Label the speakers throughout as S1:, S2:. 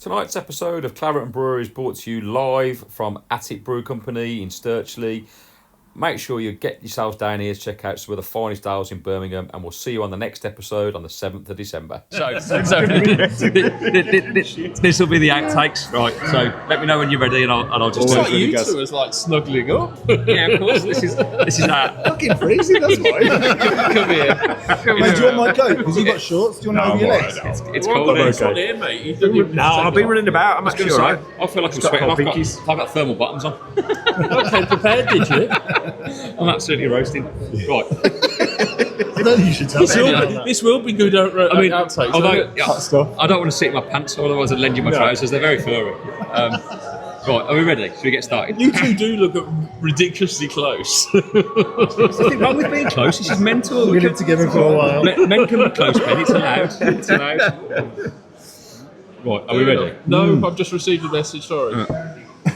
S1: Tonight's episode of Claret Brewery is brought to you live from Attic Brew Company in Sturchley. Make sure you get yourselves down here to check out some of the finest ales in Birmingham, and we'll see you on the next episode on the 7th of December.
S2: So this will be the outtakes, right? So let me know when you're ready, and I'll just.
S3: It's like you two is like snuggling up.
S2: Yeah, of course. This is our.
S4: Fucking freezing, that's why.
S3: Come here.
S4: Mate, do you want my coat? Because you've got shorts. Do you want to have your legs?
S2: It's cold.
S3: It's not here, mate.
S5: No, I've been running about. I'm actually alright.
S2: I feel like I'm sweating. I've got thermal bottoms on.
S3: Okay, prepared, did you?
S2: I'm absolutely roasting. Right.
S4: I don't think you should tell me.
S3: This will be good outtakes.
S2: Although I don't want to sit in my pants, otherwise I'd lend you my trousers. They're very furry. Right, are we ready? Should we get started?
S3: You two do look ridiculously close.
S2: There's nothing wrong with being close. This is mental.
S4: We've been together for a while.
S2: Men can be close, Ben. It's allowed. It's allowed. Right, are we ready?
S3: No, I've just received a message, sorry.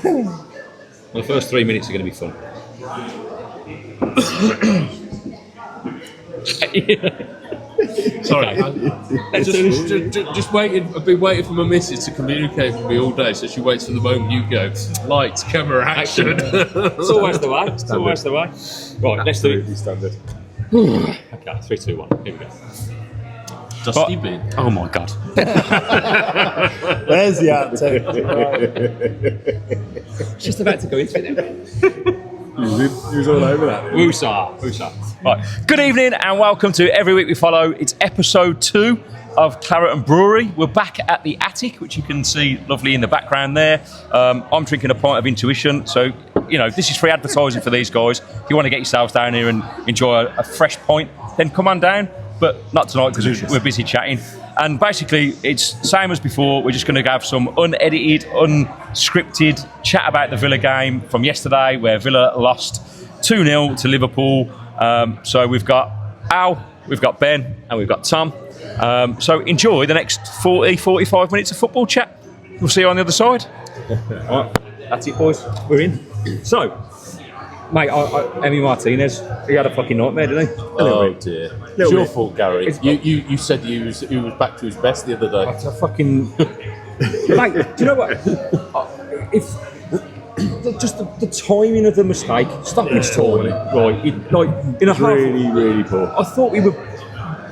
S2: Well, the first 3 minutes are going to be fun.
S3: Sorry. Just waiting. I've been waiting for my missus to communicate with me all day, so she waits for the moment you go. Lights, camera, action.
S2: It's always the way. It's always the way. Right, let's do it.
S5: Standard.
S2: Okay, 3, 2, 1. Here we go.
S3: Dusty bin.
S2: Oh my god.
S4: There's the outtake.
S2: Just about to go into it then.
S5: He was all over that.
S2: Woosah. Right. Good evening and welcome to Every Week We Follow. It's episode 2 of Claret Brewery. We're back at the Attic, which you can see lovely in the background there. I'm drinking a pint of Intuition, so this is free advertising for these guys. If you want to get yourselves down here and enjoy a fresh pint, then come on down. But not tonight because we're busy chatting. And basically, it's same as before. We're just going to have some unedited, unscripted chat about the Villa game from yesterday, where Villa lost 2-0 to Liverpool. So we've got Al, we've got Ben, and we've got Tom. So enjoy the next 40, 45 minutes of football chat. We'll see you on the other side. All right, that's it, boys. We're in. So, mate, Emi Martinez, he had a fucking nightmare, didn't he?
S3: Oh dear. It's your fault, Gary. You said he was back to his best the other day.
S2: That's a fucking... Mate, do you know what? Just the timing of the mistake, stoppage timing, right? In a half,
S5: Really poor.
S2: I thought we were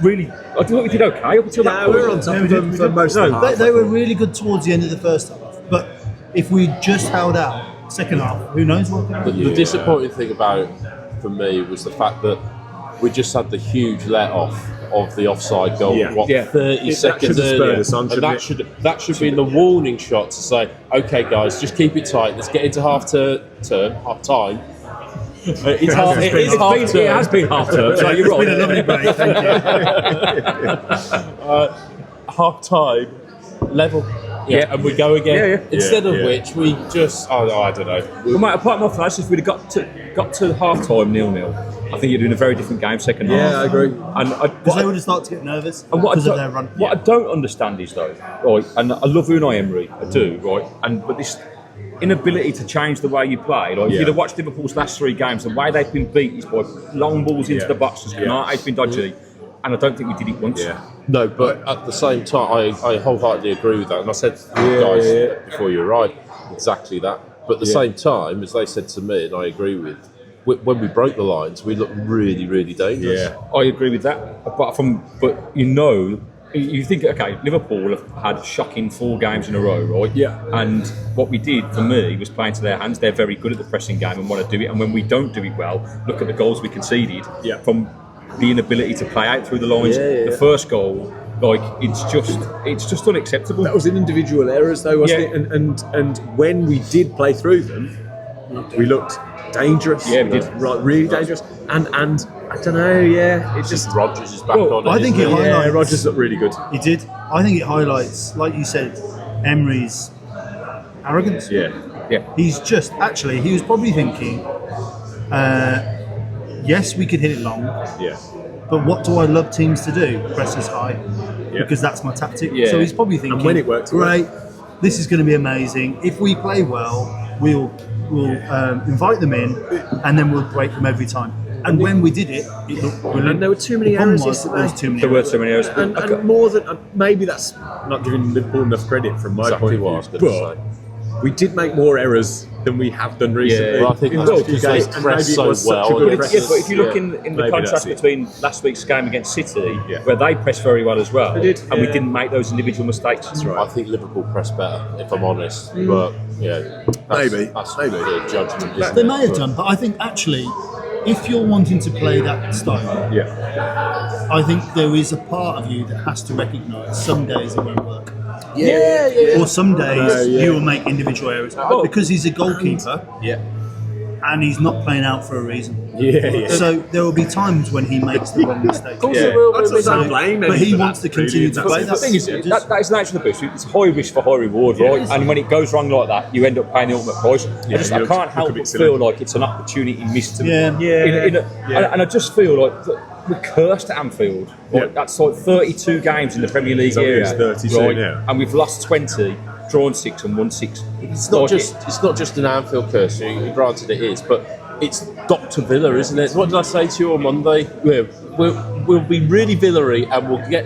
S2: really... I thought we did okay up until that point.
S5: We were on top of them for most of the half.
S4: They were really good towards the end of the first half. But if we just held out second half, who knows what could happen?
S3: The disappointing thing about it for me was the fact that we just had the huge let-off of the offside goal, 30 seconds earlier. And that should be the warning shot to say, OK, guys, just keep it tight. Let's get into half-time. It
S2: has been half-term, so you're right.
S4: It's been a lovely break, thank you.
S3: Half-time, level. Yeah, and we go again. Instead of which we just, I don't know.
S2: Well, mate, apart from that, if we'd have got to half-time 0-0, I think you're doing a very different game second half.
S5: Yeah, I agree.
S4: Because they would have started to get nervous
S2: because
S4: of their run.
S2: What I don't understand is, though, right, and I love Unai Emery, I do, right, but this inability to change the way you play. Like, if you'd have watched Liverpool's last 3 games, the way they've been beat is by long balls into the boxes. It's been dodgy, and I don't think we did it once.
S3: Yeah. No, but at the same time, I wholeheartedly agree with that. And I said to you guys before you arrived, exactly that. But at the same time, as they said to me, and I agree with, when we broke the lines, we looked really, really dangerous.
S2: Yeah, I agree with that. You think, okay, Liverpool have had shocking 4 games in a row, right?
S5: Yeah.
S2: And what we did, for me, was playing to their hands. They're very good at the pressing game and want to do it. And when we don't do it well, look at the goals we conceded from the inability to play out through the lines. The first goal, it's just unacceptable.
S5: That was in individual errors, though, wasn't it? And when we did play through them, we looked dangerous.
S2: Yeah, we did.
S5: Right, really dangerous. And I don't know. Yeah, it's just
S3: Rogers is back on.
S4: I think it highlights.
S5: Yeah, Rogers looked really good.
S4: He did. I think it highlights, like you said, Emery's arrogance.
S5: Yeah.
S4: He's just he was probably thinking, yes, we could hit it long.
S5: Yeah.
S4: But what do I love teams to do? Press us high, because that's my tactic.
S2: Yeah.
S4: So he's probably thinking,
S5: And when it works,
S4: great, this is going to be amazing. If we play well, we'll invite them in, and then we'll break them every time. And when we did it looked brilliant.
S5: And there were too many
S4: The problem
S5: errors
S4: was
S5: yesterday.
S4: there was too many
S2: There were
S4: errors.
S2: too many errors.
S5: And more than maybe that's not giving Liverpool enough credit from my
S3: Exactly
S5: point
S3: what I
S5: of
S3: was
S5: view.
S3: going to
S5: But we did make more errors than we have done recently.
S3: Well, I think
S5: in
S3: that's
S5: the last few
S3: because
S5: games,
S3: they
S5: and
S3: press
S5: maybe it
S3: so
S5: was
S3: well.
S5: such a good
S3: But
S5: press.
S2: If you look in the
S5: Maybe
S2: contrast
S5: that's it.
S2: between last week's game against City,
S5: Yeah.
S2: where they pressed very well as well,
S5: They did,
S2: and we
S5: yeah.
S2: didn't make those individual mistakes.
S5: That's right.
S3: I think Liverpool press better, if I'm honest. But
S5: Maybe.
S3: that's
S5: Maybe.
S3: a judgment. Isn't
S4: They
S3: it?
S4: may have
S3: But-
S4: done, but I think actually, if you're wanting to play that style,
S5: Yeah.
S4: I think there is a part of you that has to recognise some days it won't work.
S3: Yeah.
S4: Or some days
S5: yeah.
S4: you will make individual errors. Because he's a goalkeeper
S5: Yeah.
S4: and he's not playing out for a reason.
S5: Yeah.
S4: So there will be times when he makes the wrong mistake.
S5: Yeah. That's not blame
S4: But he
S5: for
S4: wants
S5: that,
S4: to continue
S5: really.
S4: to play.
S2: The thing is,
S4: Just-
S2: that is the nature of the beast. It's high risk for high reward, right? And when it goes wrong like that, you end up paying the ultimate price.
S5: Yeah,
S2: I
S5: you
S2: can't
S5: look
S2: help
S5: a bit
S2: but
S5: silly.
S2: feel like it's an opportunity missed.
S4: Yeah.
S2: And I just feel like we're cursed at Anfield. Right?
S5: Yeah.
S2: That's like 32 games in the Premier League
S5: only
S2: area,
S5: 32
S2: right?
S5: now.
S2: And we've lost 20, drawn 6 and won 6.
S3: It's not just an Anfield curse. Granted, it is, but it's Dr. Villa, isn't it? What did I say to you on Monday? We'll be really Villa-y and we'll get.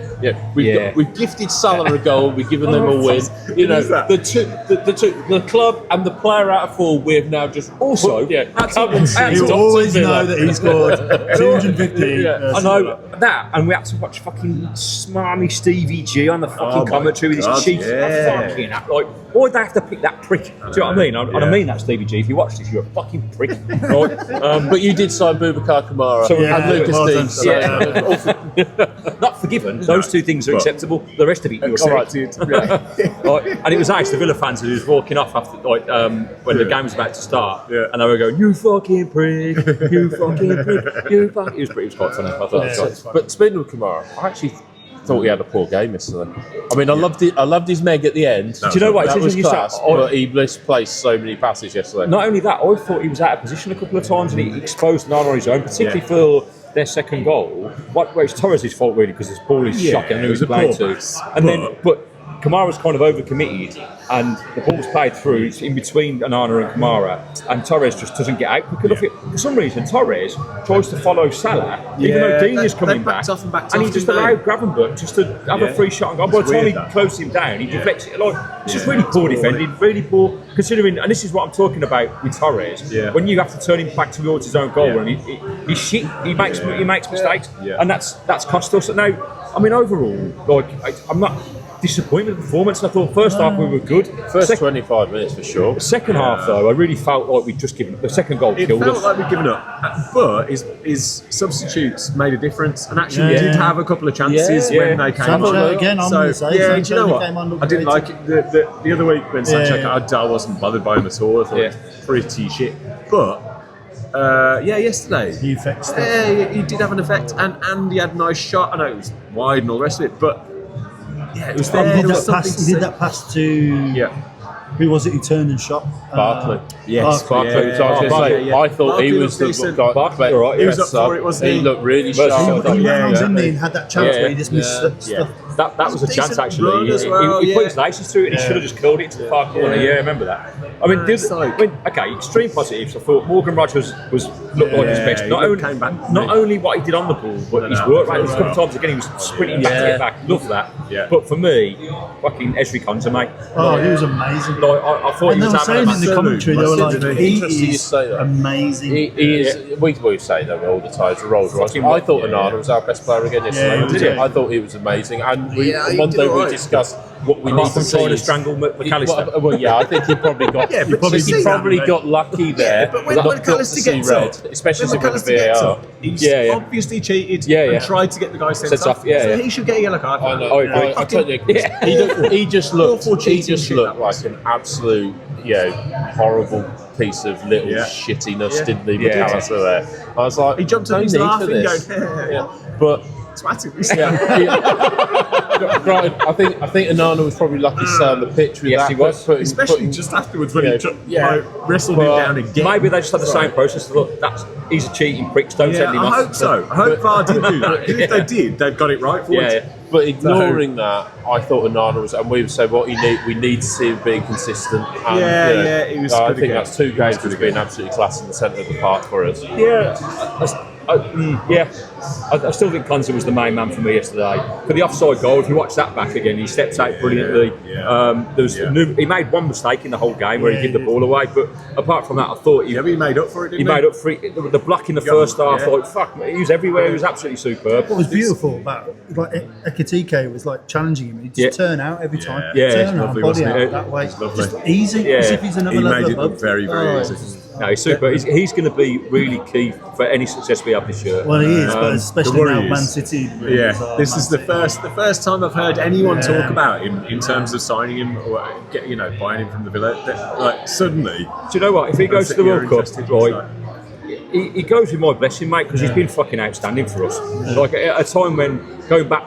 S3: We've gifted Salah a goal. We've given them a win. You know,
S5: Who's that?
S3: the club and the player out of 4. We have now just
S2: Also,
S3: come and see
S4: You
S3: Dr.
S4: always
S3: Villa.
S4: know that he scored 250.
S2: I know that, and we had to watch fucking smarmy Stevie G on the fucking
S5: Oh my
S2: commentary with his
S5: God,
S2: cheeks.
S5: yeah.
S2: Fucking like, why'd they have to pick that prick? Do you know what I mean? And I mean that, Stevie G. If you watch this, you're a fucking prick. Right?
S3: But you did sign Boubacar Kamara
S2: So-
S3: and
S4: Yeah,
S3: Lucas
S4: well done.
S3: Digne. So
S2: Not forgiven. Those two things are acceptable. The rest of it, you're
S5: All right,
S2: sick.
S5: dude. Yeah.
S2: Like, and it was nice, the Villa fans who was walking off after when the game was about to start,
S5: Yeah.
S2: and they were going, "You fucking prick, you fucking prick, you fuck." It was quite funny. I thought it was quite-
S3: But speaking of Kamara, I actually thought he had a poor game yesterday. I mean, I loved his meg at the end.
S2: Do you know what?
S3: That
S2: It's
S3: was
S2: interesting you
S3: class,
S2: say- I-
S3: but he misplaced so many passes yesterday.
S2: Not only that, I thought he was out of position a couple of times and he exposed Nana on his own, particularly for their second goal. It's Torres' fault really because his ball is shocking and
S5: it
S2: he
S5: was
S2: was
S5: a
S2: playing
S5: poor
S2: to.
S5: pass,
S2: And but Kamara's kind of overcommitted and the ball's played through, it's in between Onana and Kamara, and Torres just doesn't get out quick enough. For some reason, Torres tries to follow Salah, even though Dean is coming back,
S5: backed off and backed
S2: and he
S5: off,
S2: just
S5: didn't they?
S2: allowed Gravenberch just to have a
S5: Yeah.
S2: free shot and go. By the time
S5: weird,
S2: he
S5: that.
S2: closed him down, he deflects it. It's just really
S5: it's
S2: poor
S5: poor,
S2: defending, really poor, considering, and this is what I'm talking about with Torres,
S5: Yeah.
S2: when you have to turn him back towards his own goal
S5: Yeah.
S2: and he's shit, he makes mistakes,
S5: Yeah.
S2: and that's cost us. Now, I mean, overall, I'm not disappointed with the performance. I thought first half we were good.
S3: First 25 minutes for sure.
S2: Second half, though, I really felt like we'd just given the second goal
S5: It
S2: killed
S5: felt
S2: us.
S5: like we'd given up, but his substitutes made a difference, and actually
S4: Yeah.
S5: did have a couple of chances
S2: Yeah.
S5: when they came
S4: Sancho
S5: on.
S4: again, I'm
S5: so
S4: gonna say,
S5: yeah,
S4: Sancho
S5: do you know what?
S4: came on, looked
S5: I didn't
S4: great.
S5: like it. The other week when Sancho,
S4: Yeah.
S5: I wasn't bothered by him at all. I thought
S2: Yeah.
S5: it was pretty shit, but. Yesterday
S4: He affects stuff.
S5: Yeah, he did have an effect, and he had a nice shot. I know it was wide and all the rest of it, but yeah, it was there.
S4: He
S5: There was
S4: did that pass to
S5: Yeah.
S4: who was it? He turned and shot.
S3: Barkley.
S5: Yes,
S4: Barkley.
S3: So I was going to say, I thought
S5: Barkley
S3: he was
S5: looked
S3: the
S5: decent.
S3: guy.
S2: Barkley, all right,
S5: he was up for it, wasn't he?
S3: He looked really
S2: Versus-
S3: sharp.
S4: He
S5: Yeah,
S4: ran on,
S5: yeah.
S4: didn't he? And had that chance
S2: Yeah.
S4: where he just missed stuff.
S2: That was a chance
S5: decent
S2: actually.
S5: run as well,
S2: He put
S5: yeah.
S2: his laces through it and he should have just curled it to the far corner. Yeah, I remember that. I mean,
S5: It's like-
S2: extreme positives. I thought Morgan Rogers looked like his best.
S5: he
S2: Not only,
S5: came back,
S2: not
S5: didn't
S2: only what he did on the ball, but his
S5: No,
S2: work rate. A couple
S5: wow.
S2: of times again, he was sprinting back to get back. Love that.
S5: Yeah.
S2: But for me, fucking Esri Konsa, mate.
S4: Oh, he was amazing.
S2: Like, I thought
S4: And
S2: he
S4: they
S2: was
S4: were
S2: having
S4: saying
S2: a
S4: in the
S2: massive-
S4: commentary, they were like,
S5: Interesting
S4: he
S3: you
S4: is
S3: say that.
S4: amazing.
S3: He is. We say that all the time. It's a Rolls Royce.
S2: Fucking
S3: I thought
S2: yeah.
S3: Onana was our best player again yesterday.
S4: Yeah,
S2: did he?
S3: I thought he was amazing. And we,
S5: Yeah,
S3: on
S5: he
S3: Monday
S5: did all
S3: we
S5: right.
S3: discussed what we need
S2: Apart
S3: to
S2: from
S3: see.
S2: trying to
S3: is-
S2: strangle McAllister.
S3: Well, yeah, I think he probably got.
S5: Yeah, but
S3: he
S5: you see
S3: probably
S5: that,
S3: got lucky there.
S5: But when
S3: not to
S5: McAllister
S3: see
S5: gets
S3: red,
S5: up,
S3: especially
S5: when
S3: with the
S5: McAllister gets
S3: VAR.
S5: up, he's
S2: Yeah.
S5: obviously cheated
S2: Yeah, yeah.
S5: and tried to get the guy sent
S2: Sent
S5: off.
S2: off, yeah,
S5: so
S2: yeah.
S5: he should get a yellow card.
S3: I know.
S2: Oh, agree.
S3: I totally agree.
S2: Yeah.
S3: He just looked.
S5: Awful
S3: He
S5: cheating
S3: just
S5: shit,
S3: looked
S5: that was.
S3: like an absolute, horrible piece of little
S5: Yeah.
S3: shittiness,
S5: Yeah.
S3: didn't he?
S2: Yeah.
S3: McAllister there. I was like,
S5: He jumped up,
S3: no
S5: he's
S3: need for
S5: laughing,
S3: this.
S5: going,
S3: Yeah. But
S5: Twatting.
S3: right, I think Onana was probably lucky to stay on the pitch with
S2: Yes,
S3: that.
S2: he was.
S5: Especially just afterwards when
S3: Yeah.
S5: he wrestled him down again.
S2: Maybe they just had the same process. Look, he's a cheating prick. Don't
S5: Yeah,
S2: send him
S5: I
S2: off.
S5: hope so. I hope VAR did do that. If they did, they've got it right for
S2: Yeah,
S5: once.
S2: yeah.
S3: But ignoring that, I thought Onana was, and we've said what we need to see him being consistent. And,
S5: Yeah, he was
S3: I
S5: good
S3: think
S5: again.
S3: that's two
S5: He was
S3: games
S5: good
S3: that's
S5: again.
S3: been absolutely class in the centre of the park for us.
S2: Yeah, I still think Konsa was the main man for me yesterday. For the offside goal, if you watch that back again, he steps out brilliantly. He made one mistake in the whole game where he gave the ball away, but apart from that, I thought he
S5: made up for it, didn't he?
S2: Made up for it. The block in the first half, like, fuck, he was everywhere, he was absolutely superb.
S4: What was beautiful about Ekitike was like challenging him. He'd just turn out every time. Turn around, body out that way. Just easy, as if he's another level above.
S5: He made it look very, very easy.
S2: No, he's super. He's going to be really key for any success we have this year.
S4: Well, he is, but especially now Man City.
S5: This is the first time I've heard anyone talk about him in terms of signing him or buying him from the Villa. Like suddenly,
S2: do you know what? If he goes to the World Cup, right? He goes with my blessing, mate, because he's been fucking outstanding for us. Like at a time when going back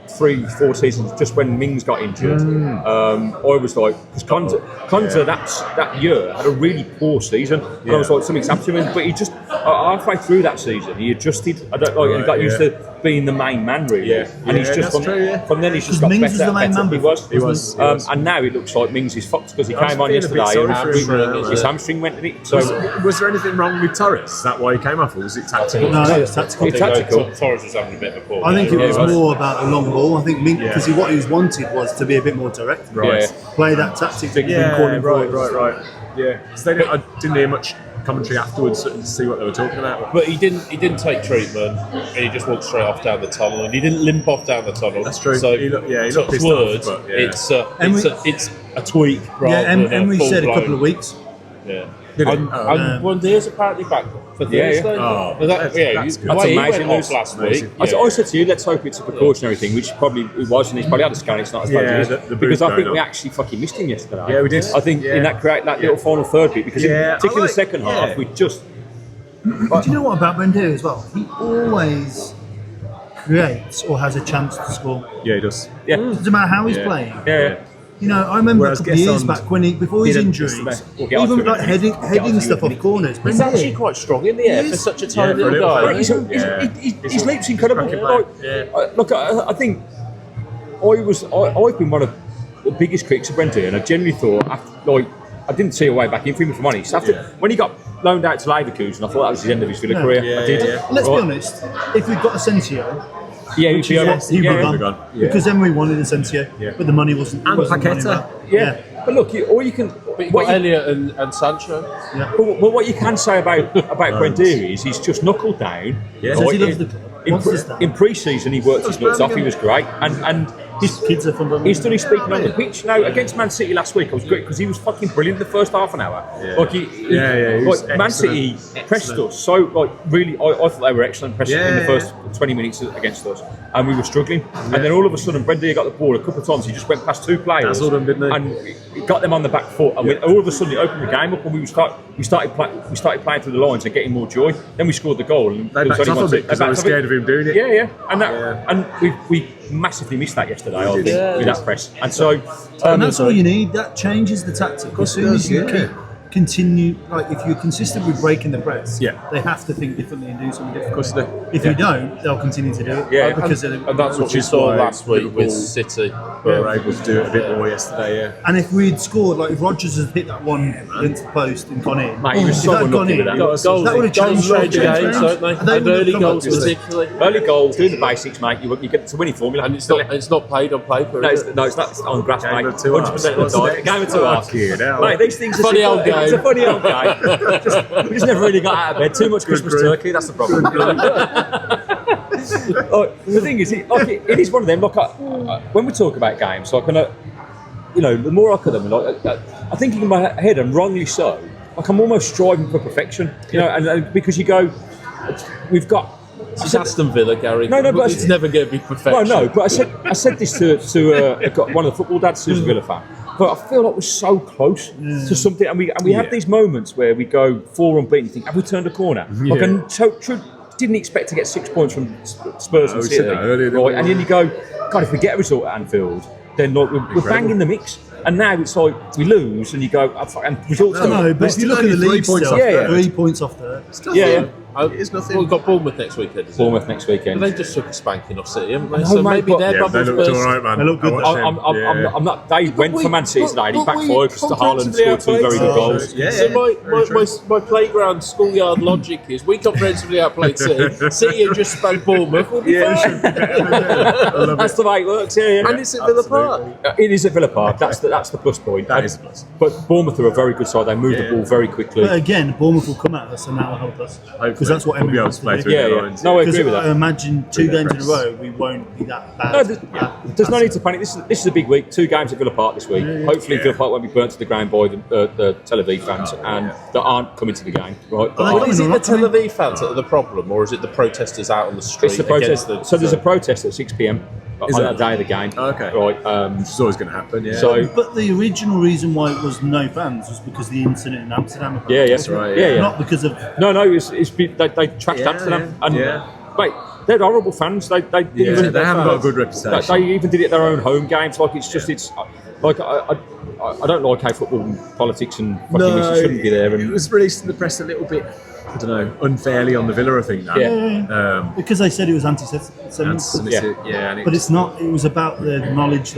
S2: 3-4 seasons, just when Mings got injured, I was like, because Konsa that year had a really poor season, and I was like, something's happened to him. But he just halfway through that season, he adjusted. He got used to being the main man, really. And he's just from then he's just got
S4: Mings
S2: better.
S4: Was the main man
S5: he was.
S2: And now it looks like Mings is fucked because he came on yesterday and his hamstring went in it. So
S5: was there anything wrong with Torres? Is that why he came off, or was it tactical?
S4: No, it was tactical.
S2: It's tactical.
S3: Torres was having a bit of a ball.
S4: I think it was more about the long ball. I think because what he was wanted was to be a bit more direct.
S5: Right.
S4: Play that tactic.
S5: Right. Yeah. So I didn't hear much commentary afterwards to see what they were talking about.
S3: But he didn't take treatment, and he just walked straight off down the tunnel, and he didn't limp off down the tunnel.
S5: That's true.
S3: So
S5: he looked pissed
S3: words,
S5: off, but,
S3: it's a tweak rather than
S4: Emery said a couple of weeks.
S3: Yeah. And Buendia's apparently back for Thursday.
S5: Oh,
S3: that's
S2: amazing news
S3: last week.
S2: I said to you, let's hope it's a precautionary thing, which probably it was, and he's probably had a scan. It's not as bad as it is, because I think we actually fucking missed him yesterday.
S5: Yeah, we did.
S2: I think in that little final third bit, because particularly the second half, we just.
S4: Do you know what about Buendia as well? He always creates or has a chance to score.
S5: Yeah, he does.
S2: Yeah,
S4: doesn't matter how he's playing.
S2: Yeah.
S4: You know, I remember a couple of years back before his injuries, even like heading stuff off corners.
S3: He's actually quite strong in the air for such a tiny little guy.
S2: His leap's incredible. Look, I think I've been one of the biggest critics of Buendia, and I genuinely thought, I didn't see a way back in for him, if I'm honest. When he got loaned out to Leverkusen, I thought that was the end of his Villa career. I did.
S4: Let's be honest, if we'd got Asensio,
S2: he would be
S4: gone. Because Emery wanted Asensio, but the money wasn't.
S5: And Paqueta.
S2: But look, you can.
S3: But you've got Elliott and Sancho.
S2: But what you can say about Buendia is he's just knuckled down.
S4: Yeah. Says he loves the club.
S2: In pre-season, he worked his nuts off. He was great, and
S4: his kids are from Birmingham.
S2: He's done his speaking on the pitch. Now against Man City last week, I was great because he was fucking brilliant the first half an hour. Man City pressed us so really. I thought they were excellent pressing in the first 20 minutes against us, and we were struggling. And then all of a sudden, Buendia got the ball a couple of times. He just went past two players, and he got them on the back foot. And all of a sudden, it opened the game up, and we started playing through the lines and getting more joy. Then we scored the goal, and
S5: they backed off a bit because I was scared of him doing it.
S2: And we massively missed that yesterday. I think with that press, and so
S4: and that's all you need. That changes the tactic. As soon as you continue, if you're consistent with breaking the press, they have to think differently and do something different. If you don't, they'll continue to do it.
S3: And that's what we saw last week with City.
S5: We were able to do it a bit more yesterday.
S4: And if we'd scored, if Rodgers had hit that one into the post and gone in,
S2: mate, he was so unlucky with that.
S4: That would have changed
S3: the games, don't they? And early goals particularly.
S2: Early goals, doing the basics, mate. You get to winning formula,
S3: and it's not played on paper.
S2: No, it's not. It's on grass, mate. 100% of the time. Game of 2 halves. Mate, these things are
S3: funny old game.
S2: It's a funny old game. We just never really got out of bed. Too much Christmas turkey. That's the problem. The thing is, it is one of them. When we talk about games, the more I look at them, I think in my head, and wrongly so, I'm almost striving for perfection. And because you go, we've got.
S3: It's Aston Villa, Gary.
S2: No, but
S3: it's never going to be perfection.
S2: Well, no, but I said this to one of the football dads who's a Villa fan. But I feel like we're so close to something, and we have these moments where we go 4 unbeaten. You think, have we turned a corner? Didn't expect to get 6 points from Spurs and City, right? And then you go, God, if we get a result at Anfield, then we're banging the mix. And now it's like we lose, and you go, and results.
S4: No, but if you look at the league, still 3 points off there.
S5: It's nothing.
S3: Well, we've got Bournemouth next weekend.
S1: Bournemouth next weekend.
S3: But they just took a spanking off City, haven't they?
S1: No,
S3: So
S1: mate,
S3: maybe
S1: but-
S3: their
S5: They
S3: bubbles
S5: looked
S3: burst.
S5: all right, man.
S4: They look good.
S1: I'm not. They went for Man City today. He backfired because the Haaland
S3: comprehensively
S1: scored 2 very good
S3: outplayed
S1: goals.
S3: City. So my playground schoolyard logic is we comprehensively outplayed City. City have just spanked Bournemouth. We'll be fine.
S1: That's the way it works. Yeah.
S3: And it's at Villa Park.
S1: It is at Villa Park. That's the plus point.
S5: That is the plus.
S1: But Bournemouth are a very good side. They move the ball very quickly.
S4: But again, Bournemouth will come at us and that will help us. Because that's what
S5: We'll be
S4: Emery
S5: able
S4: wants
S5: to play
S4: to
S5: through
S4: do.
S1: Yeah,
S5: the
S1: yeah.
S5: lines.
S1: No, I
S4: Because
S1: agree with
S4: I
S1: that.
S4: imagine 2
S5: their
S4: games in a
S5: press.
S4: row, we won't be that bad.
S1: No, there's no need to panic. This is a big week. 2 games at Villa Park this week. Hopefully, Villa Park won't be burnt to the ground by the Tel Aviv fans and that aren't coming to the game. Right?
S4: Are they
S3: But is it
S4: coming
S3: the
S4: or not
S3: Tel
S4: coming?
S3: Aviv fans that are the problem, or is it the protesters out on the street?
S1: It's the protest.
S3: against
S1: So there's a protest at 6 p.m.
S5: Is
S1: on
S5: there?
S1: the day of the game.
S5: Okay.
S1: Right.
S5: Which is always going to happen, yeah.
S1: So
S4: But the original reason why it was no fans was because of the incident in Amsterdam. apparently.
S1: yeah,
S5: That's right,
S1: yeah.
S4: Not because of.
S1: No, it's been, they trashed
S5: Yeah,
S1: Amsterdam
S5: yeah,
S1: and
S5: yeah.
S1: mate, they're horrible fans. They
S5: Yeah,
S1: even,
S5: they haven't got a good reputation.
S1: They even did it at their own home games. Like it's just it's like I don't like how football and politics and fucking this shouldn't be there.
S5: It
S1: And
S5: was released in the press a little bit, I don't know, unfairly on the Villa, I think. Now.
S1: Yeah.
S4: Because they said it was anti-Semitic.
S5: And
S4: But it's not. It was about the knowledge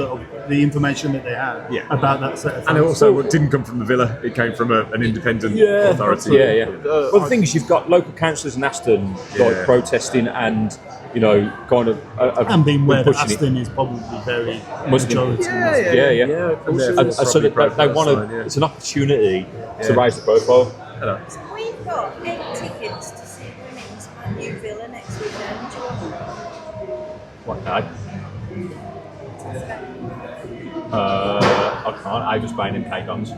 S4: the information that they had about that set of
S5: And
S4: fans.
S5: it also didn't come from the Villa; it came from an independent authority.
S1: yeah. Well, the thing is, you've got local councillors in Aston like protesting and kind of
S4: and being aware that
S1: pushing it.
S4: Aston is probably very
S1: Muslim.
S4: majority.
S1: Yeah.
S5: And
S1: So they want to. It's an opportunity to raise the profile.
S5: Hello.
S6: We've got 8 tickets to see women's Man U Villa next weekend. Do you want
S1: What? I can't. I just buying in K-Guns.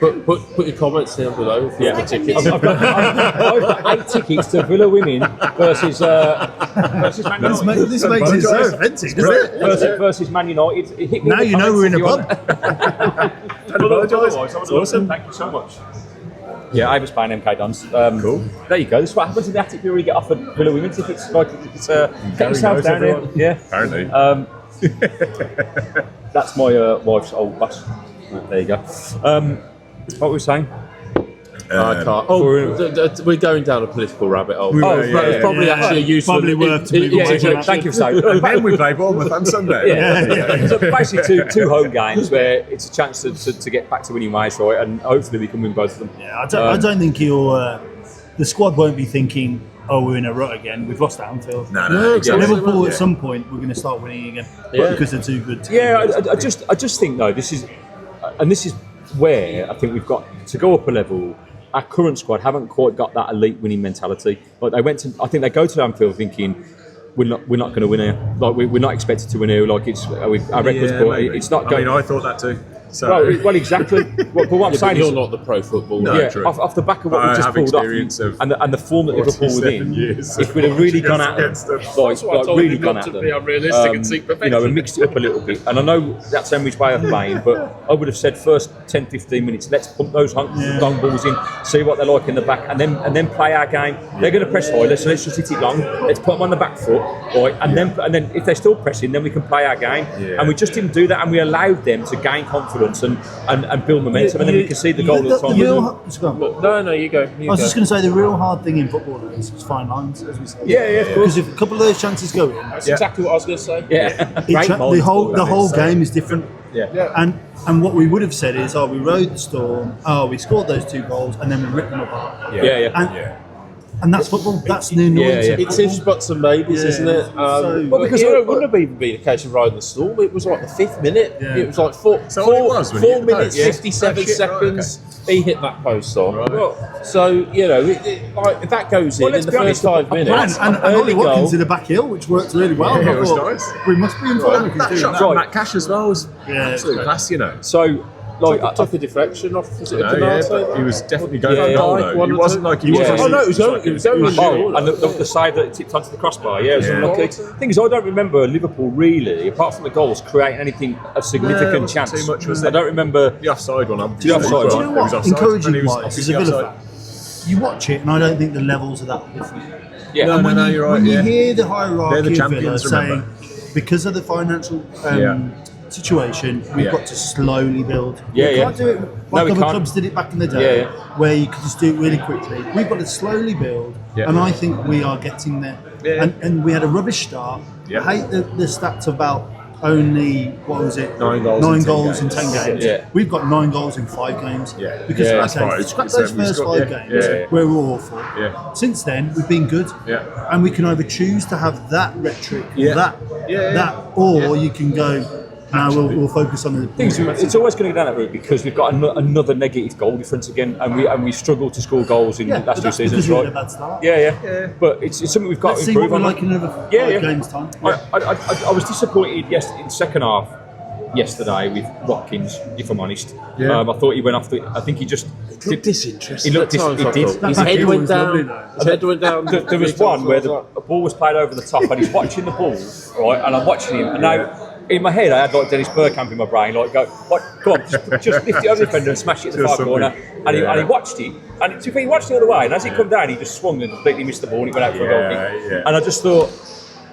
S3: Put your comments down below if you have the tickets.
S1: I've got 8 tickets to Villa women versus Man United.
S4: This makes it so offensive, doesn't it?
S1: Versus Man United. Hit me
S4: Now
S1: in the
S4: you know we're in a
S1: comments
S4: pub.
S1: Otherwise, awesome. Thank you so much. Yeah, I was buying MK Dons. Cool. There you go. This is what happens in the Attic Brewery. Get offered Villa women tickets. Like it's get yourself down here. Yeah.
S5: Apparently.
S1: That's my wife's old bus. Right, there you go. What were we saying?
S3: I can't. We're going down a political rabbit hole.
S5: It's
S3: probably actually a useful.
S4: Probably worth to move away from that.
S1: Thank you for saying.
S5: And then we play Bournemouth on Sunday.
S1: So basically, two home games where it's a chance to get back to winning ways, right? And hopefully we can win both of them.
S4: Yeah, I don't think the squad won't be thinking, "Oh, we're in a rut again. We've lost at Anfield."
S5: No, exactly.
S4: Liverpool at some point we're going to start winning again because they're too good.
S1: I just think though this is where I think we've got to go up a level. Our current squad haven't quite got that elite winning mentality. Like I think they go to Anfield thinking we're not going to win here. Like we're not expected to win here. Like it's our records, but it's not going.
S5: I thought that too. So.
S1: Well, exactly. But what I'm saying
S3: You're
S1: is,
S3: not the pro football.
S5: No, true.
S1: off the back of what
S5: I
S1: we just
S5: have
S1: pulled off,
S5: experience of
S1: and the form that Liverpool were
S5: 47
S1: in,
S5: years
S1: if we'd have really gone at them,
S5: against them.
S3: That's why I told
S1: really
S3: him
S1: gone
S3: not
S1: at
S3: to
S1: them,
S3: be unrealistic and seek perfection.
S1: and mixed it up a little bit. And I know that's Emery's way of playing, but I would have said first 10-15 minutes, let's pump those long balls in, see what they're like in the back, and then play our game. They're going to press high, so let's just hit it long. Let's put them on the back foot, right? And then if they're still pressing, then we can play our game.
S5: Yeah.
S1: And we just didn't do that, and we allowed them to gain confidence and build momentum, and then we can see the goal at the time.
S3: No, you go.
S4: I was just going to say the real hard thing in football is fine lines, as we say.
S1: Yeah, of course.
S4: Because if a couple of those chances go in,
S3: That's exactly what I was going to say.
S1: Yeah,
S4: the whole game is different.
S1: Yeah.
S4: And what we would have said is, we rode the storm, we scored those 2 goals, and then we ripped them apart. And that's football. That's the nuance.
S1: Yeah.
S3: It's ifs, buts, and maybes, isn't it?
S4: Well,
S3: because it wouldn't have even been a case of riding the storm. It was like the 5th minute.
S4: Yeah.
S3: It was like 4 minutes, 57 seconds. He hit that post on.
S1: Well,
S3: so if that goes in
S1: let's
S3: the
S1: be
S3: first
S1: honest,
S3: 5 minutes,
S4: And Ollie Watkins did a back heel, which worked really well.
S5: Yeah,
S4: I
S5: it was
S4: thought,
S5: nice.
S4: we must be in form if he's
S5: That
S4: doing
S5: shot
S4: that.
S5: from Matt Cash as well was absolute
S4: it's
S5: class,
S1: So,
S3: took a deflection off. Was it
S5: No,
S3: Donato?
S5: but he was definitely going
S1: Yeah,
S5: for goal
S3: like
S5: though.
S3: one
S5: He
S3: or
S5: wasn't
S3: two.
S5: like he
S1: Yeah.
S5: was.
S3: Oh no, it was going in
S1: Oh, and the side that tipped onto the crossbar, it was unlucky. The thing is, I don't remember Liverpool really, apart from the goals, creating anything of significant
S5: No,
S1: chance.
S5: too much, was
S1: I
S5: it?
S1: don't remember.
S5: The offside one, obviously.
S1: The offside
S4: Do
S1: one.
S4: you know
S5: It was
S4: what?
S5: offside, and
S4: Encouraging
S5: he was
S4: wise, as
S5: obviously
S4: a Villa
S5: offside.
S4: fan, you watch it, and I don't think the levels are that different.
S1: Yeah,
S4: And
S5: you're right.
S4: When you
S5: Yeah.
S4: hear the
S5: They're
S4: hierarchy
S5: the
S4: of Villa
S5: champions,
S4: saying,
S5: remember?
S4: because of the financial situation. We've got to slowly build.
S1: Yeah,
S4: we can't do it like other clubs did it back in the day, where you could just do it really quickly. We've got to slowly build, and I think we are getting there. And we had a rubbish start. I hate the stats about only, what was it?
S5: 9 goals
S4: in 10 games.
S1: Yeah.
S4: We've got 9 goals in 5 games. Because
S5: that's right.
S4: scrap those first 5 games where we were awful. Since then, we've been good. And we can either choose to have that rhetoric, or you can go, no, we'll focus on the.
S1: It's always going to go down that route because we've got another negative goal difference again, and we struggle to score goals in last 2 seasons, right?
S4: A bad start.
S1: But it's something we've got
S4: Let's
S1: to
S4: see what
S1: improve
S4: we're
S1: on.
S4: like in another 5 games time.
S1: I was disappointed in the second half yesterday with Watkins, if I'm honest. I thought he went off. I think he just
S3: looked disinterested.
S1: He looked
S3: he
S1: did.
S3: His head went down. His head went down.
S1: There was one where the ball was played over the top, and he's watching the ball, right? And I'm watching him, and now. In my head, I had like Dennis Bergkamp in my brain, like go, what? Come on, just lift it over the defender and smash it in the far corner. And he watched it, and he watched it all the way. And as he come down, he just swung and completely missed the ball, and it went out for a goal kick. And I just thought,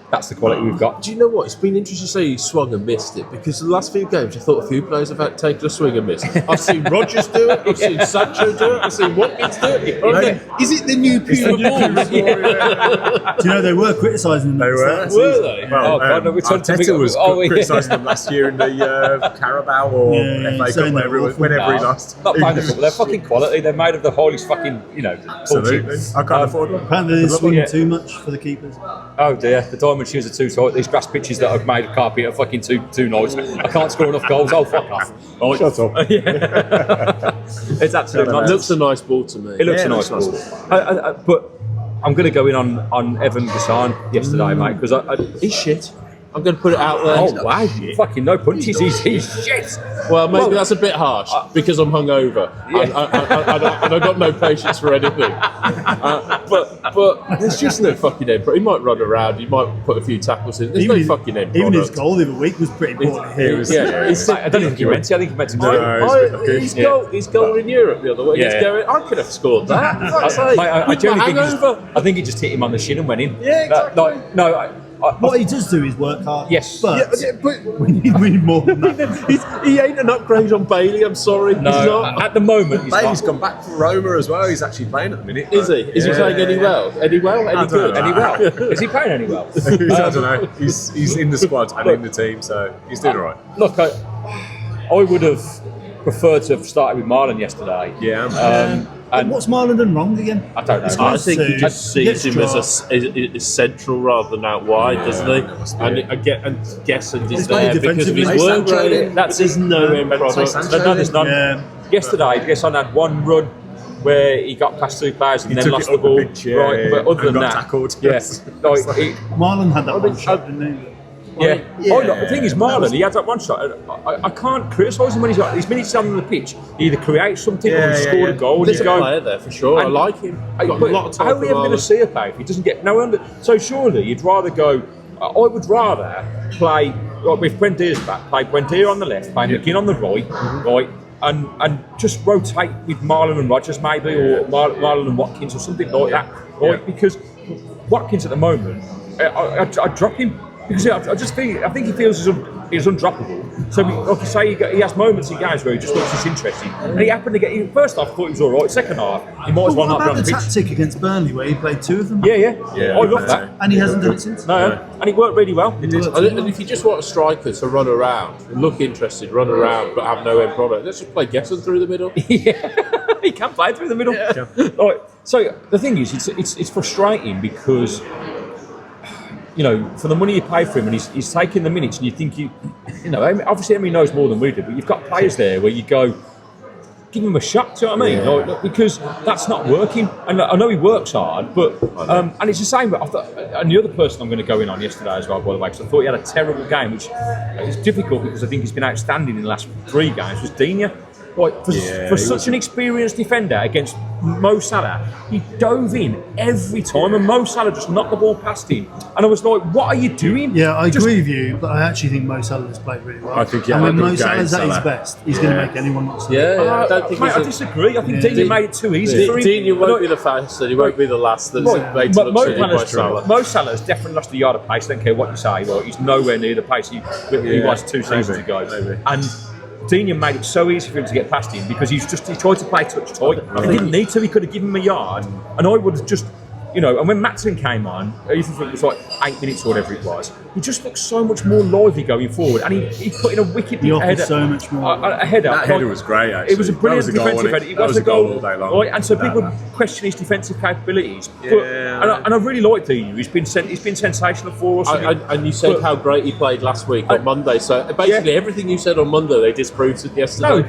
S1: that's the quality we've got.
S3: Do you know what? It's been interesting to say he swung and missed it, because the last few games I thought a few players have had to take a swing and miss. I've seen Rodgers do it, I've seen Sancho do it, I've seen Watkins do it. Is it the new Puma balls?
S4: Do you know they were criticising them?
S5: They were.
S3: Were they?
S1: Well,
S5: Arteta was criticising them last year in the Carabao or FA Cup, whenever he lost.
S1: Not playing the football, they're fucking quality. They're made of the highest fucking,
S5: Absolutely. I can't afford one.
S4: Apparently they swing too much for the keepers.
S1: Oh dear, the diamond shoes are too tight. These grass pitches that I've made of carpet are fucking too nice. I can't score enough goals. Oh, fuck off. Right.
S5: Shut up.
S1: It's absolutely
S3: It looks a nice ball to me.
S1: It looks a nice ball. But I'm going to go in on Evan Gassan yesterday, mate, because
S3: He's shit. I'm going to put it out there.
S1: Oh, wow. Fucking no punches. He's shit.
S3: Well, maybe that's a bit harsh because I'm hungover and I've got no patience for anything. But there's just no fucking end. He might run around. He might put a few tackles in. There's no fucking end.
S4: Even his goal the other week was pretty important.
S1: I don't think he meant to. I think he meant to.
S3: His goal in Europe the other week. I could have scored that.
S1: I think he just hit him on the shin and went in.
S3: Yeah, exactly.
S4: What he does do is work hard.
S1: Yes.
S4: But we need more than that.
S3: he ain't an upgrade on Bailey, I'm sorry.
S1: No,
S3: he's not.
S1: at the moment he's
S5: Bailey's gone back for Roma as well. He's actually playing at the minute.
S3: Is he? Is he playing any well? Any well? Any good?
S1: Any well? Is he playing any well?
S5: I don't know. He's in the squad and in the team, so he's doing all right.
S1: Look, I would have preferred to have started with Marlon yesterday.
S4: And what's Marlon done wrong again?
S1: I don't know.
S3: I think he just sees him as central rather than out wide, doesn't he? And I guess he's there because of his work rate. There's no end product.
S1: Yesterday, Gasson had one run where he got past 2 players and then lost the ball. But other than that,
S5: tackled.
S4: Marlon had that one shot, didn't he?
S1: The thing is, Marlon, he had that one shot. I can't criticise him when he's got these minutes on the pitch. He either creates something or he scored a goal.
S3: There's a player there for sure. I like him. Got a lot of time.
S1: How are we ever going to see a player if he doesn't get no under? So surely you'd rather go. I would rather play with Buendia's back, play Buendia on the left, play McGinn on the right, and just rotate with Marlon and Rodgers maybe, or Marlon and Watkins or something like that, right? Because Watkins at the moment, I'd drop him. Because I think he feels he's undroppable. So, like you say, he has moments in games where he just looks disinterested. And he happened to get. First half, I thought he was all right. Second half, he might as well not be on the pitch.
S4: What about the tactic against Burnley where he played 2 of them?
S1: Yeah. I love that.
S4: And he hasn't done it since.
S1: No, and it worked really well.
S3: It did. And if you just want a striker to run around, look interested, run around, but have no end product, let's just play Gesson through the middle.
S1: He can play through the middle. Right. So the thing is, it's frustrating because. For the money you pay for him, and he's taking the minutes, and you think obviously Emery knows more than we do, but you've got players there where you go, give him a shot. Do you know what I mean? Because that's not working. And I know he works hard, but and it's the same. But and the other person I'm going to go in on yesterday as well, by the way, because I thought he had a terrible game, which is difficult because I think he's been outstanding in the last 3 games. Was Digne?
S2: Like, for such an experienced defender against Mo Salah, he dove in every time, and Mo Salah just knocked the ball past him. And I was like, what are you doing?
S4: Yeah, I agree with you, but I actually think Mo Salah has played really well.
S5: I think,
S4: and when
S5: I
S4: Mo
S5: think
S4: Salah's at his
S5: Salah.
S4: best, he's going to make anyone look silly.
S3: I don't think
S2: I disagree. I think Dina made it too easy for him.
S3: Dina won't be the first, and he won't be the last that's made to look silly by Salah.
S2: Mo Salah's definitely lost a yard of pace. I don't care what you say. Well, he's nowhere near the pace he was 2 seasons ago.
S5: Maybe.
S2: And Dina made it so easy for him to get past him because he tried to play touch tight. He didn't need to. He could have given him a yard, and I would have just. And when Matson came on, even if it was like 8 minutes or whatever it was, he just looked so much more lively going forward, and he put in a wicked header.
S4: So much more.
S2: A header.
S5: That header was great, actually.
S2: It was a brilliant defensive header. It was a goal
S5: all day long.
S2: Right? And so people question his defensive capabilities. And I really like Dina. He's been sensational for us.
S3: And you said how great he played last week on Monday. So basically, everything you said on Monday, they disproved it yesterday.
S2: No,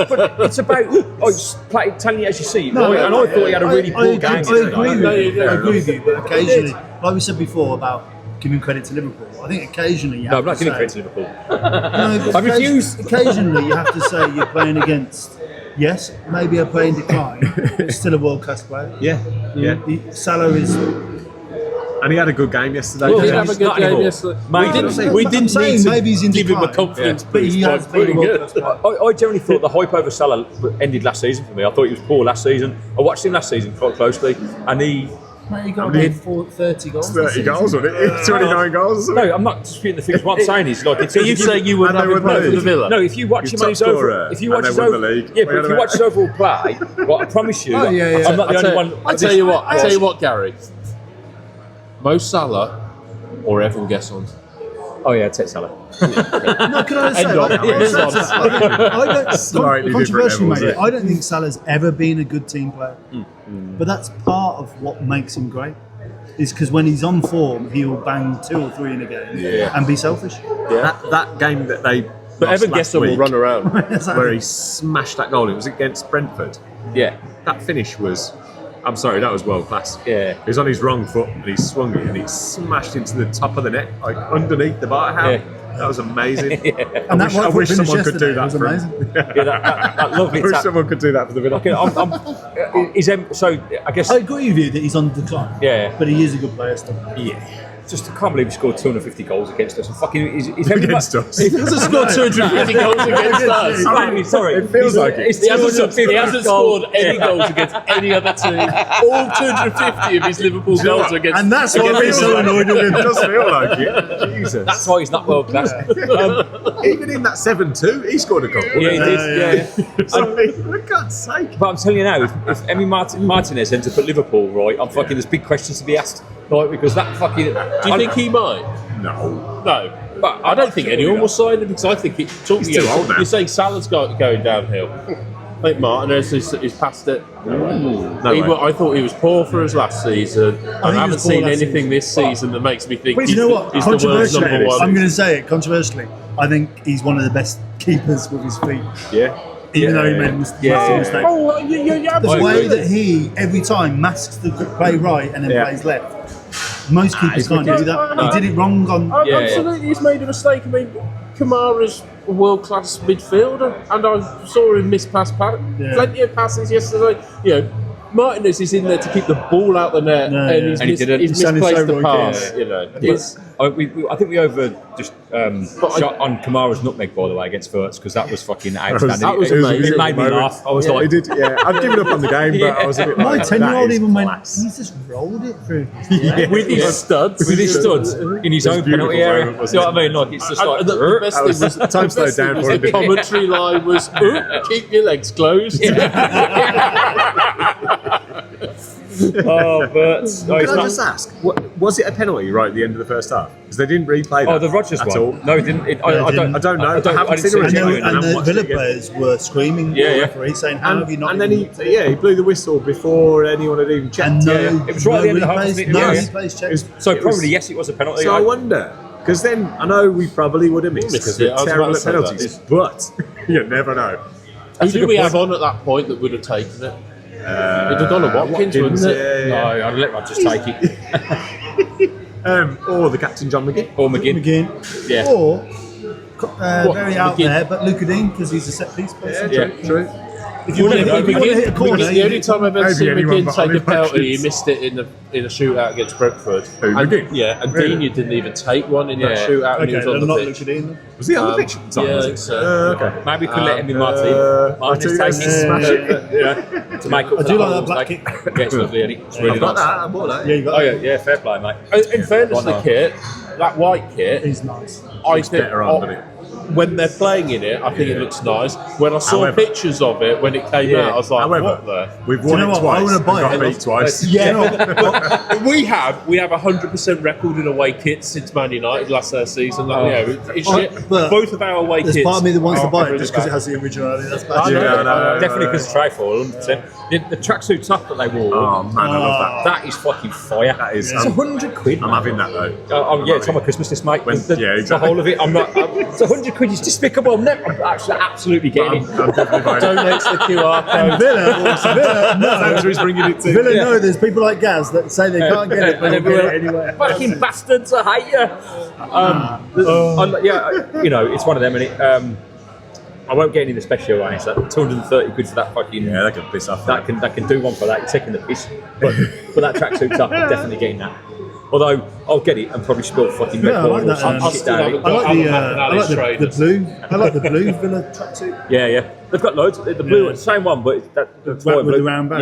S2: but it's about telling you as you see it.
S4: No,
S2: right? And I thought he had a really poor game.
S4: I agree with you, but occasionally, like we said before about giving credit to Liverpool, I think occasionally you have
S2: I'm not
S4: to
S2: giving
S4: say,
S2: credit to Liverpool.
S4: No, but
S2: I refuse.
S4: Occasionally you have to say you're playing against, yes, maybe a playing decline, but still a world-class player.
S5: Yeah.
S4: Salah is...
S5: And he had a good game yesterday.
S3: He did have a good game yesterday. We didn't need to
S4: maybe he's in
S3: give him a
S4: decline,
S3: confidence
S4: but he
S3: boost by
S4: has been a
S3: putting
S4: world-class
S3: it.
S4: player.
S2: I generally thought the hype over Salah about last season for me. I thought he was poor last season. I watched him last season quite closely, and he
S4: got 30 goals.
S5: 30 goals, wasn't it? 29 goals.
S2: No, I'm not disputing the figures. What I'm saying is, like,
S3: So you say you would
S5: And
S3: have
S5: they
S3: him
S5: won
S3: play
S5: the
S3: for the
S5: league.
S3: Villa?
S2: no, if you watch him on his overall, if you watch his overall,
S5: league.
S2: yeah, but if you watch his overall play, well, I promise you, I'm not the only one.
S3: I tell you what, Gary. Mo Salah or Evan Gesson?
S2: Oh yeah, take Salah.
S4: No, can I say,
S5: Slightly
S4: controversially,
S5: different levels,
S4: mate, I don't think Salah's ever been a good team player. But that's part of what makes him great. Is because when he's on form, he'll bang 2 or 3 in a game and be selfish.
S5: That game that they
S3: But
S5: lost
S3: Evan
S5: last
S3: Gesson will
S5: week,
S3: run around.
S5: where he smashed that goal. It was against Brentford.
S2: Yeah.
S5: That finish was... I'm sorry, that was world class.
S2: Yeah.
S5: He was on his wrong foot and he swung it and he smashed into the top of the net, like underneath the bar. That was amazing.
S4: And
S5: I wish someone could do that
S4: was
S5: for
S4: amazing.
S5: him.
S2: that lovely
S5: I wish
S2: tap.
S5: someone could do that for the Villa.
S2: Okay, so I guess.
S4: I agree with you that he's on decline.
S2: Yeah.
S4: But he is a good player still.
S5: Yeah.
S2: Just I can't believe he scored 250 goals against us. And fucking, he's
S5: Against us.
S3: He hasn't scored 250 goals against us.
S2: Sorry,
S5: It feels like it.
S2: It's
S3: He hasn't scored any
S2: goals.
S3: goals against any other team. All 250 of his Liverpool goals are against.
S4: And that's why we're so annoyed with him.
S5: It does feel like it. Jesus.
S2: That's why he's not world class.
S5: Even in that 7-2, he scored a goal.
S2: Yeah, he did. Yeah.
S5: So, for God's sake.
S2: But I'm telling you now, if Emi Martinez ends up at Liverpool, right, I'm fucking. There's big questions to be asked, right? Because that fucking.
S3: Do you think he might?
S5: No.
S3: No. But I don't think anyone will sign him because I think it took
S5: He's too old now.
S3: You're saying Salah's going downhill. I think Martinez is past it. I thought he was poor for us last season. I haven't seen anything this season that makes me think
S4: But you know what?
S3: he's the world's number one.
S4: I'm going to say it controversially. I think he's one of the best keepers with his feet.
S5: Yeah.
S4: Even though he made massive mistakes.
S3: Oh, yeah.
S4: The way that he, every time, masks the play right and then plays left. Most keepers can't do that. He did it wrong on...
S3: Absolutely, he's made a mistake. I mean, Kamara's a world-class midfielder, and I saw him miss plenty of passes yesterday. Martinez is in there to keep the ball out the net, and he's misplaced the pass.
S2: I think we over just shot on Kamara's nutmeg, by the way, against Verts, because that was fucking outstanding.
S3: That was amazing.
S2: It made me laugh. I was like,
S5: He did, yeah. I'd given up on the game, but I was a bit
S4: My
S5: like,
S4: 10-year-old
S5: that is
S4: even went,
S5: class.
S4: he's just rolled it through.
S3: With his studs.
S2: with his studs in his own penalty
S5: beautiful
S2: area.
S5: moment,
S2: You know what I mean? Like, it's just like.
S3: The best thing was
S5: time slowed down for him.
S3: the commentary line was, keep your legs closed.
S2: Oh, Verts. No,
S5: Can I just ask, was it a penalty right at the end of the first half? Because they didn't replay that.
S2: Oh, the Rodgers
S5: at
S2: one.
S5: all.
S2: No, it didn't. I don't
S5: know. I haven't
S2: didn't
S5: seen a
S2: see
S5: replay.
S2: it.
S4: And the
S5: watched
S4: Villa
S5: it again.
S4: players were screaming at the referee saying, how have you not...
S5: And then he blew the whistle before anyone had even checked.
S4: And
S2: It was right at the end of the half, wasn't it?
S4: No
S2: Yeah.
S4: replays checked.
S2: So probably, yes, it was a penalty.
S5: So I wonder, because then I know we probably would have missed because
S3: it. I
S5: we're
S3: was
S5: terrible
S3: about
S5: at
S3: to say
S5: penalties, but you never know.
S3: Who did we have on at that point that would have taken it? It'd have gone to Watkins, wouldn't it?
S2: No, I'd let Rodgers take it.
S5: Or the captain, John McGinn.
S2: Or McGinn.
S4: Again.
S2: Yeah.
S4: Or very out there, but Luca Dean, because he's a set piece person.
S5: Yeah, true.
S4: If you want to hit a corner,
S3: The only time I've ever seen
S5: anyone
S3: McGinn
S5: but
S3: take a
S5: Ollie
S3: penalty, he
S5: Watkins.
S3: missed it in a shootout against Brentford.
S5: Who, McGinn?
S3: Yeah, and
S5: Really?
S3: Dina didn't even take one in that shootout when he
S4: Okay,
S3: was on
S4: then
S3: the
S4: not
S3: pitch.
S4: Luca Dean.
S5: Was he on the pitch at the time?
S3: Yeah, I
S5: was
S3: think
S5: he?
S3: so.
S5: Okay.
S2: Maybe we could let him in my team. Martin's taking smash it. To make up
S4: I
S2: for
S4: do like
S2: whole
S4: that black
S2: mistake.
S4: kick.
S2: Yeah, it's lovely, isn't it? It's really
S5: I've got
S2: nice.
S5: that. I bought that.
S4: Yeah, you got
S2: Oh
S4: that.
S2: yeah, fair play, mate.
S3: In fairness,
S2: Why
S3: the
S2: not?
S3: kit, that white kit,
S4: He's nice.
S3: I think
S5: better on, doesn't it?
S3: when they're playing in it, I think it looks nice. When I saw
S5: However-
S3: pictures of it when it came out, I was like,
S5: However,
S3: what the?
S5: we've
S4: you
S5: won
S4: know
S5: it
S4: what? I
S5: twice.
S4: wanna buy
S5: Got
S4: it.
S5: beat twice.
S3: But we have 100% record in away kits since Man United last season. Like, it's shit.
S4: But
S3: Both of our away
S4: There's
S3: kits.
S4: part of me that wants to
S3: are
S4: buy it
S3: really
S4: just because it
S3: bad.
S4: has the originality. That's
S3: I
S4: bad.
S3: know.
S5: Yeah, no,
S2: Definitely because of Trifle, 100%. The tracksuit top that they wore,
S5: Oh man, I love that.
S2: that is fucking fire.
S5: That is.
S2: It's £100.
S5: I'm
S2: man.
S5: having that though.
S2: Yeah, it's on my Christmas list, mate.
S5: When-
S2: The
S5: yeah, exactly.
S2: whole of it. It's £100. It's despicable. I'm actually absolutely getting it.
S5: I'm definitely buying it.
S3: Donates the QR code.
S4: Villa
S5: That's who's bringing it to.
S4: Villa know there's people like Gaz that say they can't get it, but they'll get it anyway.
S2: Fucking bastards, I hate you. It's one of them, and I won't get any of the special ones. That £230 for that fucking.
S5: Yeah, that could piss off.
S2: That can do one for that. You're taking the piss, but that tracksuit top, I'm definitely getting that. Although I'll get it and probably spill fucking Red
S4: Yeah, I
S2: Bull
S4: like
S2: or
S4: that,
S2: some
S3: I'll
S2: shit
S3: still
S2: down
S3: have
S2: it.
S3: it.
S4: I like the blue. I like the blue Villa tracksuit.
S2: Yeah. They've got loads. The blue, same one, but that's
S4: With
S2: white and
S4: the
S2: blue.
S4: round badge.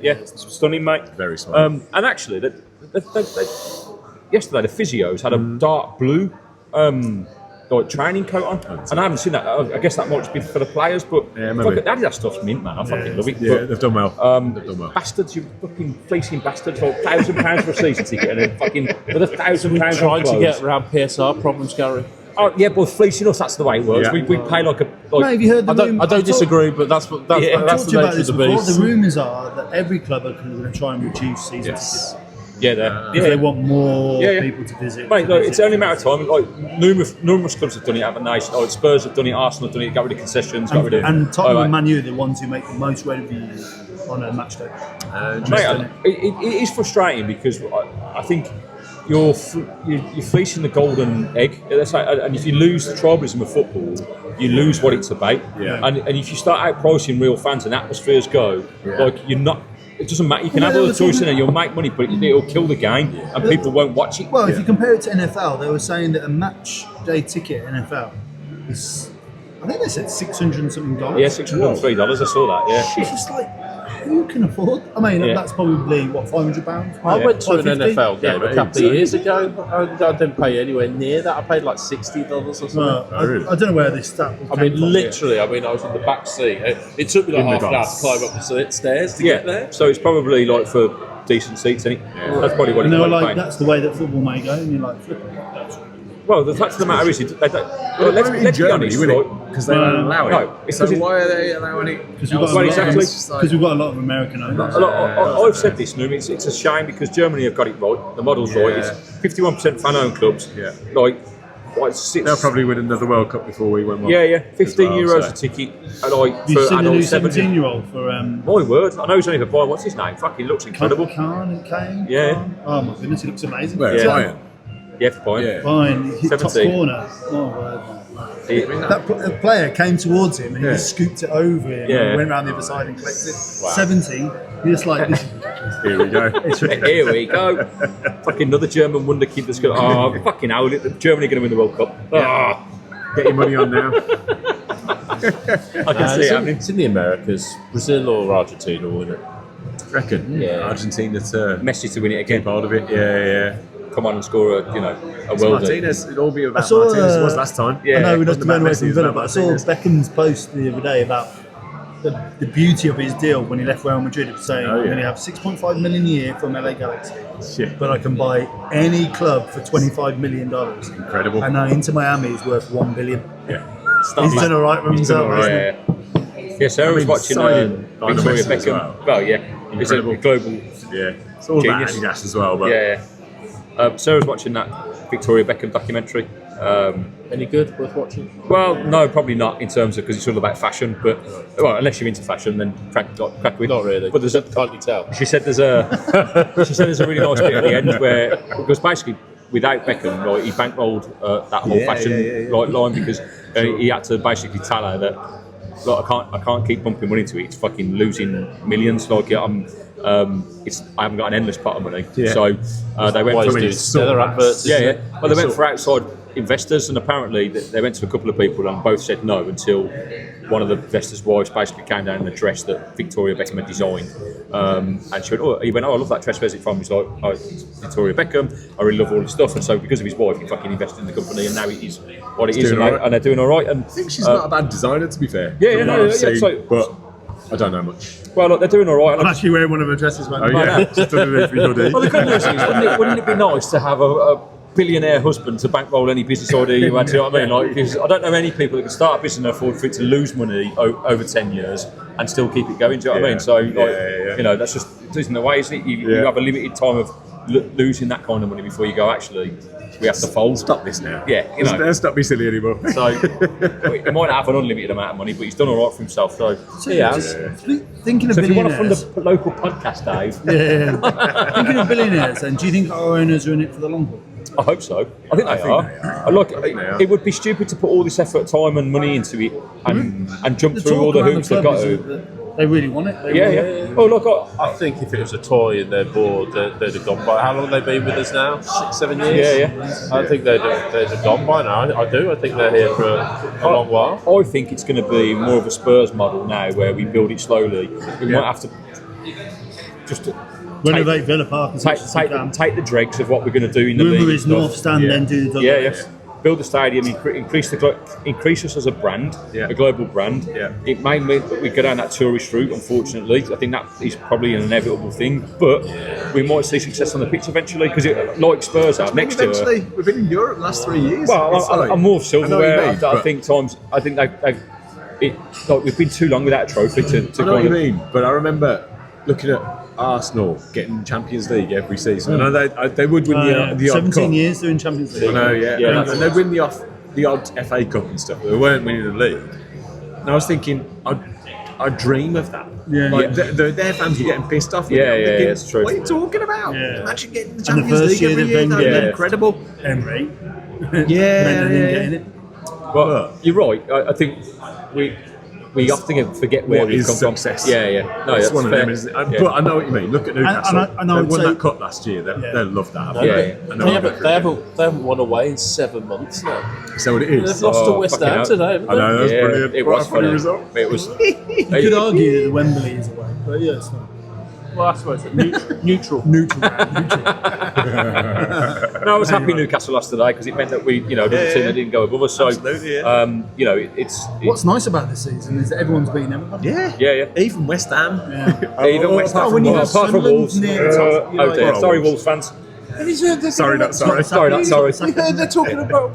S2: Yeah. It's stunning, mate.
S5: Very smart.
S2: And actually, yesterday the physios had a dark blue training coat on, and I haven't seen that. I guess that might just be for the players, but
S5: Yeah, maybe.
S2: that stuff's mint, man. I fucking love it.
S5: Yeah,
S2: But,
S5: they've done well. They've done well.
S2: bastards, you fucking fleecing bastards, for £1,000 for a season ticket, and then fucking with £1,000
S3: Trying to get around PSR problems, Gary.
S2: Oh yeah, but fleecing us, that's the way it works.
S5: Yeah.
S2: We pay like a.
S4: Mate, have you heard the
S3: I don't disagree, but that's
S2: Yeah.
S3: that's
S4: I
S3: the
S4: talked to you about
S3: nature of
S4: this
S3: the
S4: before.
S3: beast.
S4: The rumours are that every club are going to try and reduce season tickets
S2: Yeah,
S4: because they want more
S2: Yeah.
S4: people to visit.
S2: Mate, look, it's only a matter of time. Like numerous clubs have done it, haven't they? Like Spurs have done it, Arsenal have done it, got rid of concessions, got rid of.
S4: And Tottenham
S2: Oh,
S4: and
S2: right.
S4: Man U are the ones who make the most revenue on a match day.
S2: Mate, it is frustrating because I think you're fleecing the golden egg. That's like, and if you lose the tribalism of football, you lose what it's about.
S5: Yeah.
S2: And if you start outpricing real fans and atmospheres go, like you're not. It doesn't matter. You can have all the choice in there. You'll make money, but it'll kill the game, and people won't watch it.
S4: Well, if you compare it to NFL, they were saying that a match day ticket in NFL is, I think they said $600 and something.
S2: Yeah, $603. I saw that. Yeah.
S4: It's just like, who can afford? I mean,
S2: Yeah.
S4: that's probably what, £500.
S3: I went to an
S4: 550?
S3: NFL game
S5: Yeah,
S3: a couple of years ago. I didn't pay anywhere near that. I paid like $60 or something.
S4: Well,
S5: really?
S4: I don't know where this stat.
S3: I mean, literally. I mean, I was in the back seat. It took me like
S5: In the
S3: half an hour to
S5: box.
S3: climb up the stairs to get there.
S2: So it's probably like for decent seats, isn't it?
S5: Yeah.
S2: That's probably what
S4: And
S2: it's
S4: they were
S2: like.
S4: like, that's the way that football may go, and you're like, flip it. That's right.
S2: Well, the fact of the matter is, they don't. Well, let's
S5: in
S2: be
S5: Germany,
S2: honest,
S5: wouldn't
S2: right?
S5: it? Because they don't allow it.
S2: No, it's
S5: so
S2: 'cause it-
S5: why are they allowing it?
S4: Because we've got,
S2: Well, exactly.
S4: because we've got a lot of American owners.
S2: I've said this, Noom, it's a shame because Germany have got it right. The model's right. It's 51% fan-owned clubs.
S5: Yeah.
S2: They'll
S5: They'll probably win another World Cup before we win one.
S2: Yeah. €15
S5: well, so.
S2: a ticket.
S4: Have you
S2: For
S4: seen the new
S2: adults,
S4: 17-year-old for
S2: My word, I know he's only for Bayern. What's his name? Fucking looks incredible.
S4: Khan and Kane?
S2: Yeah.
S4: Khan? Oh my goodness, he looks amazing.
S5: Well,
S2: Yeah.
S5: Bayern.
S2: Yeah, for Bayern.
S5: Yeah.
S4: Fine, he hit top
S2: 17.
S4: corner. Oh, word.
S2: He-
S4: The player came towards him and he
S5: Yeah.
S4: just scooped it over him
S2: Yeah.
S4: and went around the other side and collected it. 70, you're just like, this is
S5: Here we go.
S2: Here we go. Fucking another German wonder kid that's going. Oh, fucking hell! Germany going to win the World Cup. Oh,
S5: Get your money on now.
S2: I can see it happening.
S3: It's in the Americas. Brazil or Argentina will win it.
S5: Reckon?
S3: Yeah.
S5: Argentina to
S2: Messi to win it again.
S5: keep hold of it. Yeah.
S2: Come on and score a
S5: It's
S2: world.
S5: Martinez. It'll all be about
S4: saw,
S5: Martinez. It was last time.
S2: Yeah.
S4: I know we're not
S5: Wasn't
S4: going
S5: about
S4: away
S5: Messi,
S4: from
S5: it was
S4: Villa,
S5: about
S4: but I saw
S5: Martinez.
S4: Beckham's post the other day about the beauty of his deal when he left Real Madrid. It was saying,
S5: Oh, yeah.
S4: I'm going to have 6.5 million a year from LA Galaxy,
S5: Shit.
S4: but I can buy any club for $25 million.
S5: Incredible.
S4: And now Inter Miami is worth $1 billion.
S5: Yeah.
S4: He's done all right for
S5: He's done
S4: himself.
S5: all right.
S4: hasn't he?
S2: Yeah, Sarah was watching
S5: signing
S2: Victoria
S5: Messi as
S2: Beckham.
S5: well.
S2: Yeah, it's a
S5: Incredible.
S2: global.
S5: Yeah. It's all about
S2: Genius.
S5: Adidas as well. But
S2: Yeah. Sarah's watching that Victoria Beckham documentary.
S3: Any good? Worth watching?
S2: Well, no, probably not in terms of because it's all about fashion. But well, unless you're into fashion, then crack with.
S3: Not really.
S2: But there's a,
S3: Can't you tell?
S2: she said there's a really nice bit at the end where because basically without Beckham, like, he bankrolled that whole fashion line because He had to basically tell her that, look, I can't keep pumping money into it. It's fucking losing millions. Like I haven't got an endless pot of money. Yeah. So they went for
S3: adverts.
S2: Yeah. Well, they went for outside investors, and apparently they went to a couple of people and both said no until one of the investors' wives basically came down in a dress that Victoria Beckham had designed, and he went, I love that dress. Where's it from? He's like, oh, it's Victoria Beckham. I really love all this stuff, and so because of his wife, he fucking invested in the company, and now it is what it is, and they're doing all right. And
S5: I think she's not a bad designer, to be fair.
S2: But
S5: I don't know much.
S2: Well, look, they're doing all right.
S4: I'm actually wearing one of her dresses, man.
S5: Oh yeah, just underneath your hoodie.
S2: Well, the good news is, wouldn't it be nice to have a billionaire husband to bankroll any business idea you had? Do you know what I mean? Like, because I don't know any people that can start a business and afford for it to lose money over 10 years and still keep it going. Do you know what I mean? So, you know, that's just isn't the way, isn't it? You have a limited time of losing that kind of money before you go, actually, we have to fold.
S5: Stop this now.
S2: Yeah, you know.
S5: Let's not be silly anymore.
S2: So he might have an unlimited amount of money, but he's done all right for himself. So
S4: he has. Thinking of
S2: so if you want
S4: billionaires,
S2: to fund a local podcast, Dave.
S4: Thinking of billionaires, then do you think our owners are in it for the long haul?
S2: I hope so. I think they are. Look, it would be stupid to put all this effort, time, and money into it and jump through all the hoops they've got to.
S4: They really want it.
S2: Yeah. Oh, look,
S3: I think if it was a toy and they're bored, they'd have gone by. How long have they been with us now? 6-7 years?
S2: Yeah.
S3: I think they'd have gone by now. I do. I think they're here for a long while.
S2: I think it's going to be more of a Spurs model now, where we build it slowly. We might have to just
S4: renovate Villa Park and
S2: take the dregs of what we're going to do in the league.
S4: Rumour is North Stand, then do the
S2: yes. Build the stadium, increase us as a brand, a global brand.
S5: Yeah.
S2: It may mean that we go down that tourist route, unfortunately. I think that is probably an inevitable thing, but we might see success on the pitch eventually, because like Spurs have next year.
S5: We've been in Europe the last 3 years.
S2: Well, I'm more silverware. I think we've been too long without a trophy to
S5: I know what you mean, but I remember looking at Arsenal getting Champions League every season. I know they would win the odd
S4: 17
S5: cup.
S4: years doing Champions League.
S5: I know, and they'd win the odd FA Cup and stuff, but they weren't winning the league. And I was thinking, I'd dream of that. Their fans were getting pissed off.
S2: Thinking, that's true.
S5: What are you talking about?
S4: Yeah.
S5: Imagine getting the
S4: And
S5: Champions
S4: the first
S5: League every year. That'd be incredible.
S4: Emery.
S5: Yeah.
S2: But you're right. I think we often forget where we've come
S5: success.
S2: from. Yeah. No,
S5: that's
S2: that's
S5: one
S2: fair.
S5: of them, isn't it? But I know what you mean. Look at Newcastle.
S4: I
S5: they won that cup last year. They love that.
S3: They haven't won away in 7 months now.
S5: Is that what it is?
S3: They've lost to West Ham today.
S5: I know, that's brilliant.
S2: It was funny.
S5: Result.
S2: It was.
S4: You could argue that the Wembley is away, but yeah, it's not.
S3: Well, I suppose neutral.
S2: No, I was happy Newcastle lost today, because it meant that we, the team that didn't go above us. So, it's
S4: What's nice about this season is that everyone's beating everyone.
S2: Yeah.
S5: Even West Ham.
S2: Even West Ham. Apart from Wolves. Sorry, Wolves fans.
S5: Sorry.
S3: We heard they're talking about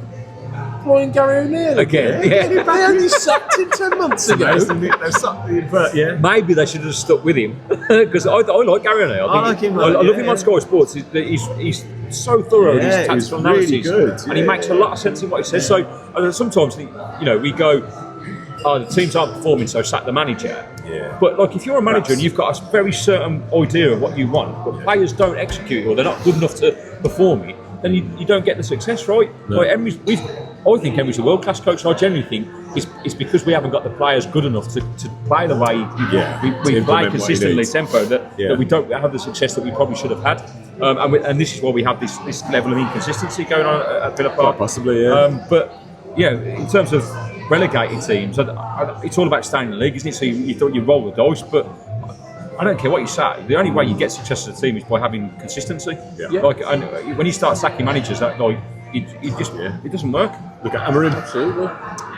S3: employing Gary O'Neill
S2: again.
S3: They only sacked him 10 months ago.
S5: But
S2: maybe they should have stuck with him, because I like Gary O'Neill.
S5: I like him.
S2: I love him on Sky Sports. He's so thorough in his tactical analysis,
S5: really good.
S2: and he makes a lot of sense in what he says. So sometimes we go, the teams aren't performing, so sack the manager.
S5: Yeah.
S2: But like, if you're a manager and you've got a very certain idea of what you want, but players don't execute it, or they're not good enough to perform it, then you don't get the success, right?
S5: No.
S2: Like I think Emery's a world-class coach, and I genuinely think it's because we haven't got the players good enough to play the way we play consistently, tempo, that we don't have the success that we probably should have had. And this is why we have this level of inconsistency going on at Villa Park.
S5: Quite possibly, yeah.
S2: But in terms of relegated teams, it's all about staying in the league, isn't it? So you roll the dice, but I don't care what you say. The only way you get success as a team is by having consistency.
S5: Yeah.
S2: Like, and when you start sacking managers, it doesn't work.
S5: Look at Amorim.
S3: Absolutely.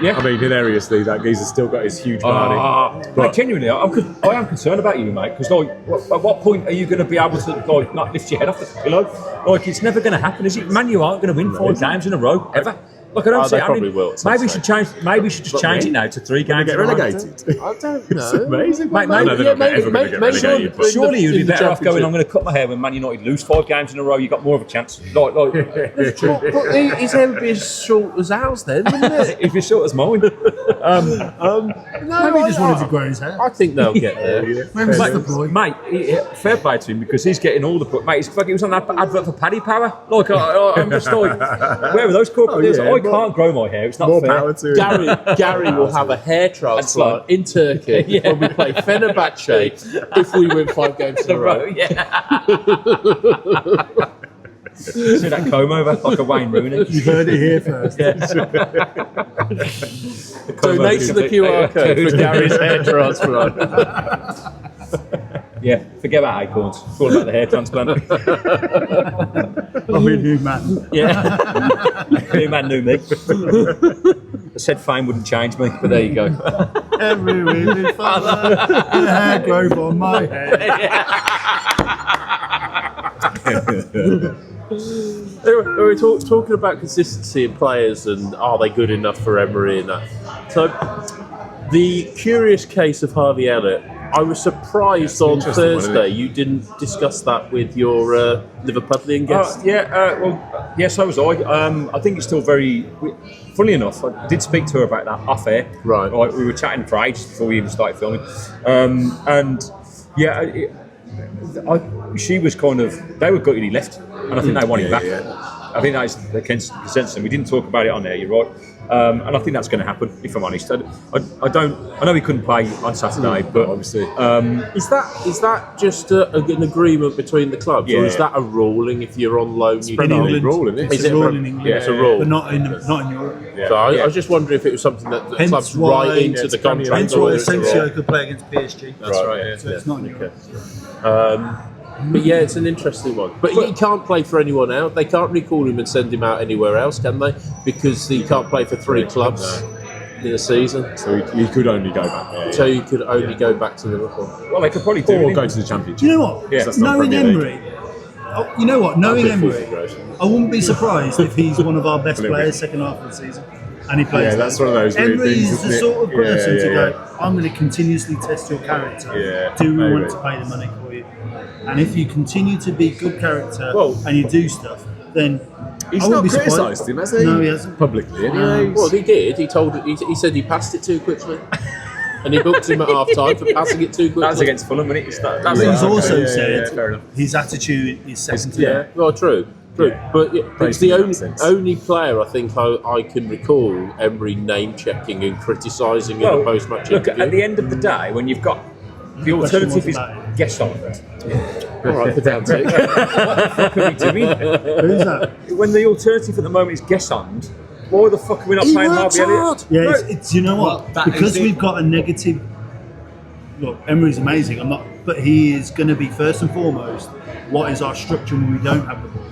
S2: Yeah.
S5: I mean, hilariously, that geezer's still got his huge body.
S2: Mate, genuinely, I am concerned about you, mate. Because at what point are you going to be able to not lift your head off the pillow? Like, it's never going to happen, is it? Man, you aren't going to win 5 games in a row ever. Look, I don't see.
S3: They probably will.
S2: Maybe we should change. Maybe we should just change it now to 3 games.
S5: Get relegated.
S3: I don't
S5: It's
S3: know.
S5: amazing.
S2: Mate, surely you'd be better off going, I'm going to cut my hair when Man United lose 5 games in a row. You got more of a chance.
S3: But his hair would be as short as ours then, wouldn't it?
S2: If you're short as mine.
S4: Maybe he just wanted to grow his hair.
S3: I think they'll get there.
S4: Maybe that's the point.
S2: Mate, fair play to him because he's getting all the... Mate, he was on that advert for Paddy Power. Like, I'm just like, where are those corporate deals? I can't grow my hair. It's not
S5: More
S2: fair.
S5: power to him.
S3: Gary will have a hair transplant in Turkey when we play Fenerbahce if we win 5 games in a row.
S2: See that comb over like a Wayne Rooney.
S4: You heard it here first.
S3: Donate to the QR code for Gary's hair transplant.
S2: Yeah, forget about acorns. It's all about the hair transplant.
S4: I'm a new man.
S2: Yeah. New man, new me. I said fame wouldn't change me, but there you go.
S4: Every week, father, the hair growth on my head.
S3: We're talking about consistency in players and are they good enough for Emery and that. So, the curious case of Harvey Elliott, I was surprised on Thursday you didn't discuss that with your Liverpudlian guest.
S2: Yes, so was I. I think it's still very... Funnily enough, I did speak to her about that off air.
S3: Right.
S2: We were chatting for ages before we even started filming. She was kind of... They were gutted he left, and I think they want him back. I think that's the consensus. We didn't talk about it on there, you're right. And I think that's going to happen, if I'm honest. I know he couldn't play on Saturday, but obviously...
S3: Is that just an agreement between the clubs, or is that a ruling if you're on loan?
S4: In England, it's a rule in England,
S3: it's a rule,
S4: but not in Europe.
S3: Yeah. So I was just wondering if it was something that the clubs write into the contract.
S4: Hence why Asensio could play against PSG.
S3: That's right.
S4: So it's not in Europe.
S3: But yeah, it's an interesting one. But he can't play for anyone else. They can't recall him and send him out anywhere else, can they? Because he can't play for 3 clubs in a season.
S5: So he could only go back.
S3: So he could only go back to Liverpool.
S2: Well, they could probably do
S5: or go to the Championship.
S4: Do you know what?
S2: Yeah.
S4: Knowing Emery, knowing Emery, I wouldn't be surprised if he's one of our best players second half of the season. And he plays.
S5: Yeah, that's one of those weird
S4: Emery's
S5: things,
S4: the
S5: isn't it?
S4: sort of person to
S5: Yeah.
S4: go, I'm going to continuously test your character.
S5: Yeah,
S4: Do we
S5: maybe.
S4: want to pay the money for you? And if you continue to be good character and you do stuff, then
S5: He's
S4: I wouldn't
S5: not
S4: be surprised.
S5: criticised him, has he?
S4: No, he hasn't.
S5: Publicly, anyway.
S3: Well, he did. He said he passed it too quickly. And he booked him at half time for passing it too quickly.
S2: That was against Fulham, wasn't it?
S4: But he's also said
S5: fair enough.
S4: his attitude is second to
S3: Yeah,
S4: none.
S3: well, true.
S5: Yeah.
S3: But it's the
S5: in that sense.
S3: only player I think I can recall Emery name-checking and criticising in a post-match
S2: look,
S3: interview.
S2: at the end of the day, when you've got the alternative is guest on.
S3: All right, for down take.
S2: What the fuck are we doing?
S4: Who's that?
S2: When the alternative at the moment is guest on, why the fuck are we not playing Harvey Elliott?
S4: Yeah, it's you know what? Because we've got a negative. Look, Emery's amazing. But he is going to be first and foremost. What is our structure when we don't have the ball?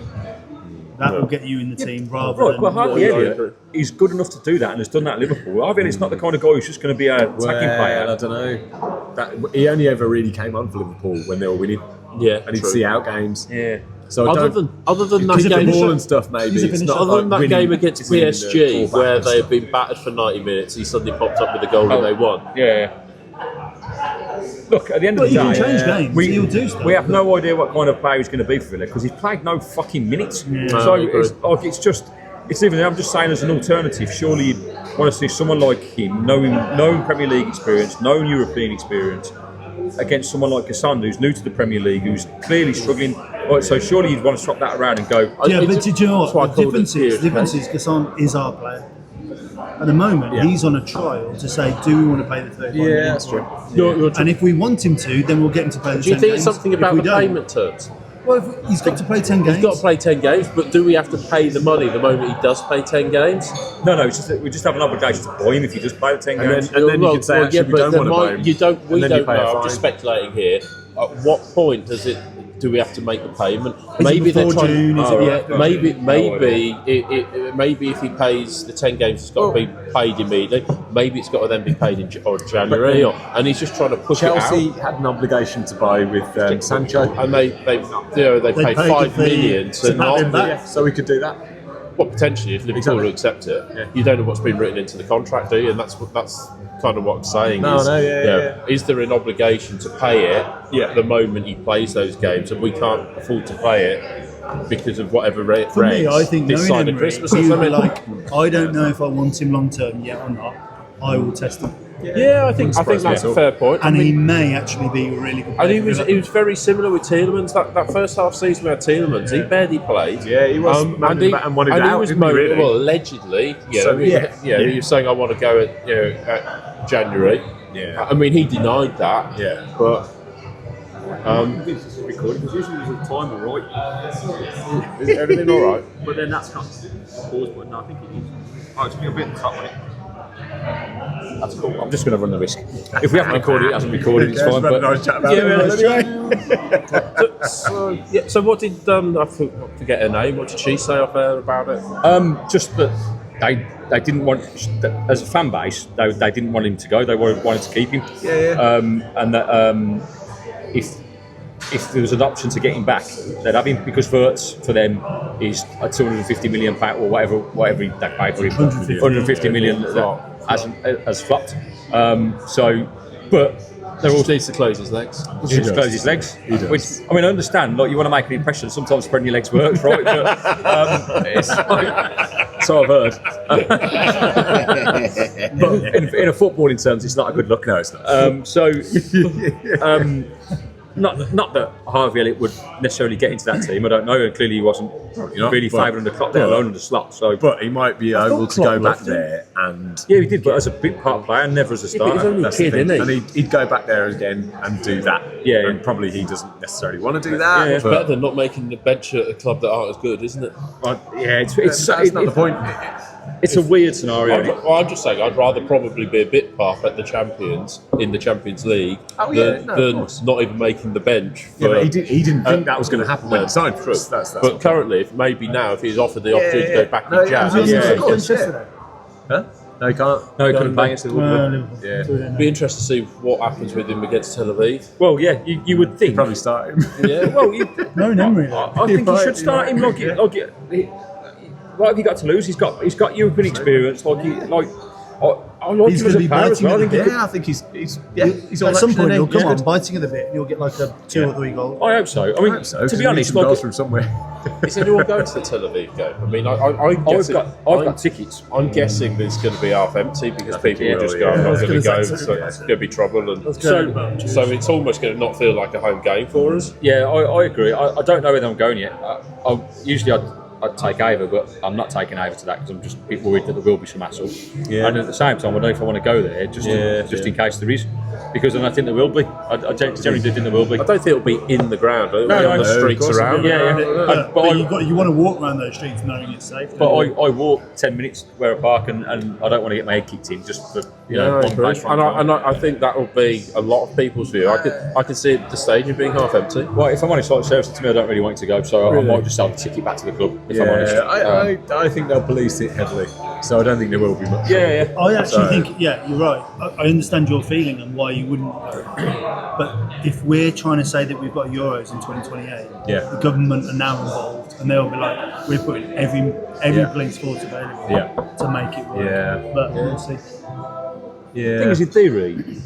S4: That will get you in the team rather
S2: Right,
S4: than.
S2: well, Harvey Elliott is good enough to do that and has done that at Liverpool. Harvey Elliott's not the kind of guy who's just going to be a attacking player.
S5: I don't know. He only ever really came on for Liverpool when they were winning.
S3: Yeah,
S5: and he'd see out games.
S2: Yeah.
S5: So
S3: other than that
S5: because of
S3: game,
S5: the ball and stuff, maybe it's not
S3: other than
S5: like
S3: that game
S5: winning,
S3: against
S5: it's winning
S3: PSG
S5: the
S3: where
S5: fullback
S3: they've
S5: and
S3: been battered for 90 minutes, he suddenly popped up with a goal and they won.
S2: Yeah. Look, at the end of
S4: But
S2: the
S4: he
S2: day,
S4: can change games. He'll do stuff.
S2: we have no idea what kind of player he's going to be for Villa because he's played no fucking minutes.
S4: Yeah.
S2: So
S3: I agree.
S2: it's even. I'm just saying as an alternative. Surely you'd want to see someone like him, knowing Premier League experience, knowing European experience, against someone like Gasson who's new to the Premier League, who's clearly struggling. Right, so surely you'd want to swap that around and go.
S4: Yeah, but did you know
S3: That's why I
S4: what? The
S3: called it
S4: difference is Gasson is our player. At the moment, he's on a trial to say, do we want to pay the 35 million?
S5: Yeah, that's true.
S4: And if we want him to, then we'll get him to play the 10 games.
S3: Do you think it's something
S4: If
S3: about
S4: we
S3: the
S4: don't-
S3: payment terms?
S4: Well, he's got to play 10 games.
S3: He's got to play 10 games, but do we have to pay the money the moment he does play 10 games?
S2: No, it's just that we just have an obligation to buy him if he does play the 10 games.
S5: And then you can say, actually, we
S3: but
S5: don't
S3: then
S5: want to buy him.
S3: You don't. We
S5: And then you
S3: don't
S5: pay a
S3: know. I'm just
S5: fine.
S3: speculating here. At what point do we have to make the payment?
S4: Is it before June? Is it after
S3: Maybe if he pays the 10 games, it's got to be paid immediately. Maybe it's got to then be paid in January, and he's just trying to push
S5: Chelsea
S3: it out.
S5: had an obligation to buy with Sancho.
S3: And they paid
S4: paid
S3: $5
S4: the fee
S3: million
S4: to
S3: to
S4: have
S3: not.
S4: him back.
S5: Yeah, so we could do that.
S3: Well, potentially, if Liverpool will accept it, you don't know what's been written into the contract, do you? And that's kind of what I'm saying. Is there an obligation to pay it the moment he plays those games, and we can't afford to pay it because of whatever
S4: For me, I think
S3: this
S4: knowing
S3: side of
S4: Emery,
S3: Christmas or
S4: he would
S3: something?
S4: be like, I don't know if I want him long term yet or not. I will test him.
S3: Yeah, I think that's a fair point.
S4: And he may actually be a really good player.
S3: And he was very similar with Tielemans. That first half season we had Tielemans, he barely played.
S5: Yeah, he was. And he
S3: was motivated. Well, allegedly, he was saying I want to go at January.
S5: Yeah,
S3: I mean he denied that.
S5: Yeah,
S3: but.
S2: Recording position was the timer right.
S3: Is everything all right?
S2: But then that's not pause button. No, I think it is. Oh, it's a bit at the top on it. That's cool. I'm just going to run the risk. If we haven't recorded it, it hasn't recorded. It's fine. But
S5: nice chat about
S3: it. So what did I forget her name? What did she say off air about it?
S2: Just that they didn't want, as a fan base, they didn't want him to go. They wanted to keep him. And that if there was an option to get him back, they'd have him, because Wirtz for them is a £250 million or whatever they pay for him. 150 million has flopped. But they're all
S3: needs to close his legs.
S2: He just close his legs. Which, I mean, I understand. Like, you want to make an impression. Sometimes spreading your legs works, right? But it's like, so I've heard. But in a footballing terms, it's not a good look.
S5: No, it's not.
S2: Not that Harvey Elliott would necessarily get into that team. I don't know. And clearly, he wasn't really favoured under Klopp, let alone under Slot. So,
S5: but he might be able to go back there and
S2: he did, but as a big part player, never as a starter.
S3: He's only a kid, isn't he?
S5: And he'd go back there again and do that.
S2: Yeah,
S5: and probably he doesn't necessarily want to do that.
S3: It's better than not making the bench at a club that aren't as good, isn't it?
S5: That's not the point.
S2: It's a weird scenario.
S3: I'm just saying, I'd rather probably be a bit puff at the champions in the Champions League than not even making the bench.
S5: But he didn't think that was going to happen when he signed for us.
S3: But currently, if he's offered the opportunity to go back to Jazz,
S5: Huh? No, he can't.
S2: No, he couldn't play against Liverpool.
S3: It'd be interesting to see what happens with him against Tel Aviv.
S2: Well, yeah, you would think.
S5: He'd probably start him.
S3: Yeah,
S4: No, Emery.
S2: I think he should start him. What have you got to lose? He's got European experience. I like him as a player as well.
S5: I think he's all
S4: at some
S5: action,
S4: point he'll come on
S5: good.
S4: biting at the bit and you'll get like a 2 or 3 goals.
S2: I hope so. I mean, to be honest,
S5: goals from somewhere.
S3: Is anyone going to the Tel Aviv game? I mean, I've got
S2: tickets.
S3: I'm guessing that it's going to be half empty because people will just go, I'm not going to go, so it's going to be trouble. And so it's almost going to not feel like a home game for us.
S2: Yeah, I agree. I don't know whether I'm going yet. I'd take Ava, but I'm not taking Ava to that because I'm just a bit worried that there will be some hassle. Yeah. And at the same time, I don't know if I want to go there just in case there is, because then I think there will be. I generally do think there will be.
S3: I don't think it'll be in the ground. It'll be on the streets around.
S4: But you want to walk around those streets knowing it's safe.
S2: But I walk 10 minutes to where I park, and I don't want to get my head kicked in just for one place.
S3: And I think that will be a lot of people's view. I can see the stadium being half empty.
S2: Well, if I'm honest, like seriously to me, I don't really want it to go, so I might just sell the ticket back to the club. If I'm honest,
S5: I think they'll police it heavily, so I don't think there will be much.
S4: I actually think, you're right. I understand your feeling and why you wouldn't go. But if we're trying to say that we've got Euros in 2028, the government are now involved, and they'll be like, we're putting every police force available to make it work.
S5: Yeah.
S4: But we'll see.
S2: The thing is, in theory,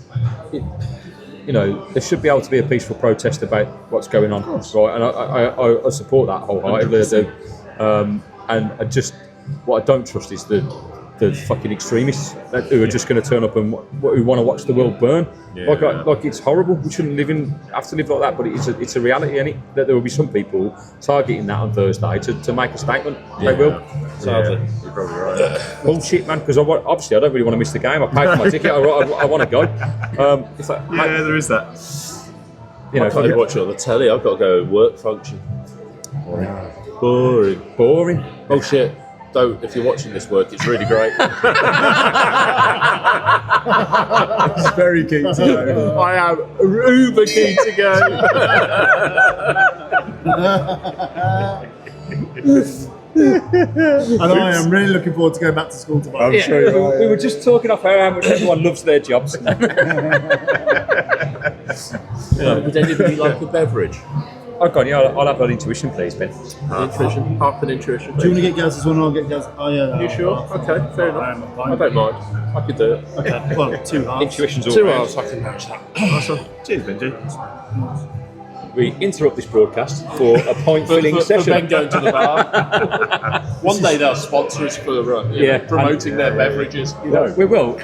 S2: there should be able to be a peaceful protest about what's going on, right? And I support that wholeheartedly. I do. And what I don't trust is the fucking extremists who are just going to turn up and who want to watch the world burn. Like it's horrible. We shouldn't have to live like that. But it's a reality, isn't it? That there will be some people targeting that on Thursday to make a statement. They will.
S3: Sadly,
S5: you're probably right.
S2: Bullshit, man. Because obviously I don't really want to miss the game. I paid for my ticket. I want to go. It's like,
S5: there is that.
S3: I can't watch it on the telly. I've got to go to work function. Boring. Oh shit. Though, if you're watching this work, it's really great.
S5: It's very keen to go.
S3: I am uber keen to go.
S4: And I am really looking forward to going back to school tomorrow.
S5: I'm sure you are.
S2: We were just talking off how much everyone loves their jobs.
S3: Would anybody like a beverage?
S2: Oh God, I'll have an intuition, please, Ben.
S3: Intuition, half an intuition.
S4: Do you want to get Gaz's one or I'll get Gaz? Oh yeah.
S3: You sure? Okay, fair enough. I don't mind. I could do it.
S4: Okay. Well, 2 halves.
S2: Intuition's all
S3: 2
S2: round.
S3: hours, I can match that.
S5: Awesome. Cheers, Benji.
S2: We interrupt this broadcast for a point-filling session.
S3: For men going to the bar. One day they'll sponsor us for promoting their beverages.
S2: We will.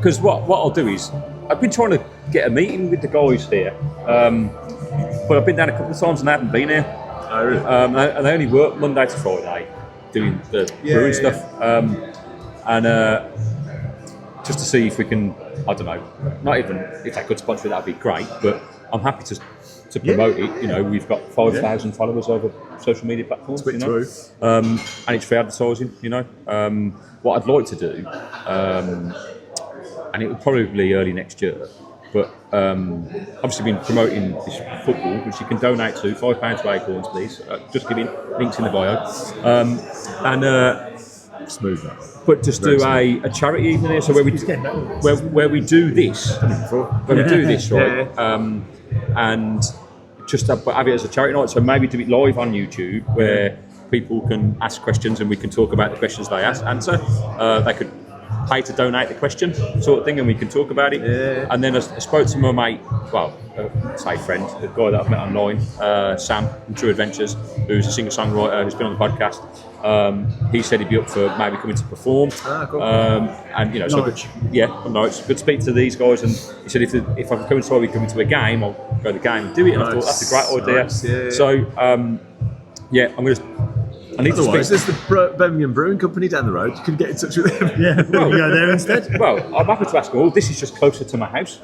S2: because what I'll do is, I've been trying to get a meeting with the guys here, but I've been down a couple of times and they haven't been here.
S5: Oh, really?
S2: And they only work Monday to Friday doing the brewing stuff. And just to see if we can, I don't know, not even if they could sponsor it, that'd be great, but I'm happy to promote it. You know, we've got 5,000 followers over social media platforms,
S5: you know,
S2: and it's free advertising, you know. What I'd like to do, and it would probably be early next year, but obviously been promoting this football, which you can donate to, £5 to Acorns, please. Just giving links in the bio.
S5: Smooth that.
S2: But just do a charity evening here, so where we do this, right? And just have it as a charity night. So maybe do it live on YouTube, where people can ask questions and we can talk about the questions they answer. They could pay to donate the question, sort of thing, and we can talk about it. Yeah. And then I spoke to my mate, say friend, a guy that I've met online, Sam from True Adventures, who's a singer-songwriter who's been on the podcast. He said he'd be up for maybe coming to perform.
S5: Cool.
S2: And you know, so good, it's good to speak to these guys. And he said if I'm coming to a game, I'll go to the game and do it. And I thought that's a great idea.
S5: Nice. Yeah.
S2: So I'm going to.
S5: Otherwise, there's the Birmingham Brewing Company down the road. You can get in touch with them.
S4: Yeah, well, you go there instead.
S2: Well, I'm happy to ask them all. This is just closer to my house.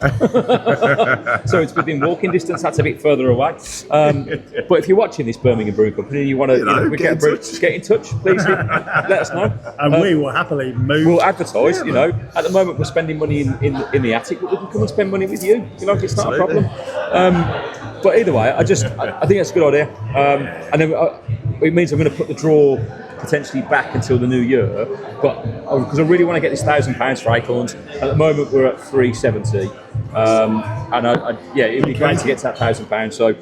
S2: So it's within walking distance. That's a bit further away. But if you're watching this Birmingham Brewing Company and you want to get in touch, please let us know.
S4: And we will happily move.
S2: We'll advertise, you know. At the moment, we're spending money in the attic, but we can come and spend money with you. You know, it's not a problem. But either way, I think that's a good idea. And then it means I'm going to put the draw potentially back until the new year, but because I really want to get this £1,000 for Acorns. At the moment, we're at £370, and it'd be great to get to that £1,000. So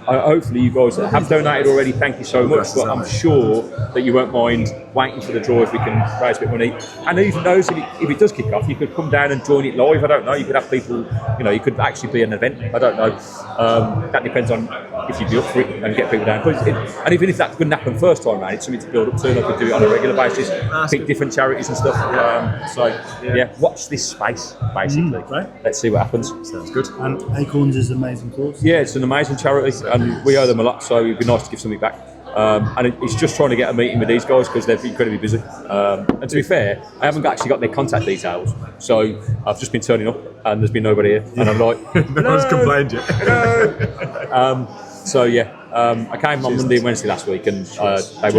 S2: hopefully you guys that have donated already, thank you so much. But I'm sure that you won't mind waiting for the draw if we can raise a bit of money. And who knows, if it does kick off, you could come down and join it live. I don't know. You could have people. You know, you could actually be an event. I don't know. That depends on if you'd be up for it and get people down. And even if that couldn't happen first time round, it's something to build up to, and I could do it on a regular basis, pick different charities and stuff. Watch this space, basically.
S4: Right.
S2: Let's see what happens.
S5: Sounds good.
S4: And Acorns is an amazing cause.
S2: Yeah, it's an amazing charity, and we owe them a lot, so it'd be nice to give something back. And it's just trying to get a meeting with these guys because they're incredibly busy. And to be fair, I haven't actually got their contact details, so I've just been turning up and there's been nobody here, and I'm like,
S5: no one's complained yet.
S2: I came on Monday and Wednesday last week, and they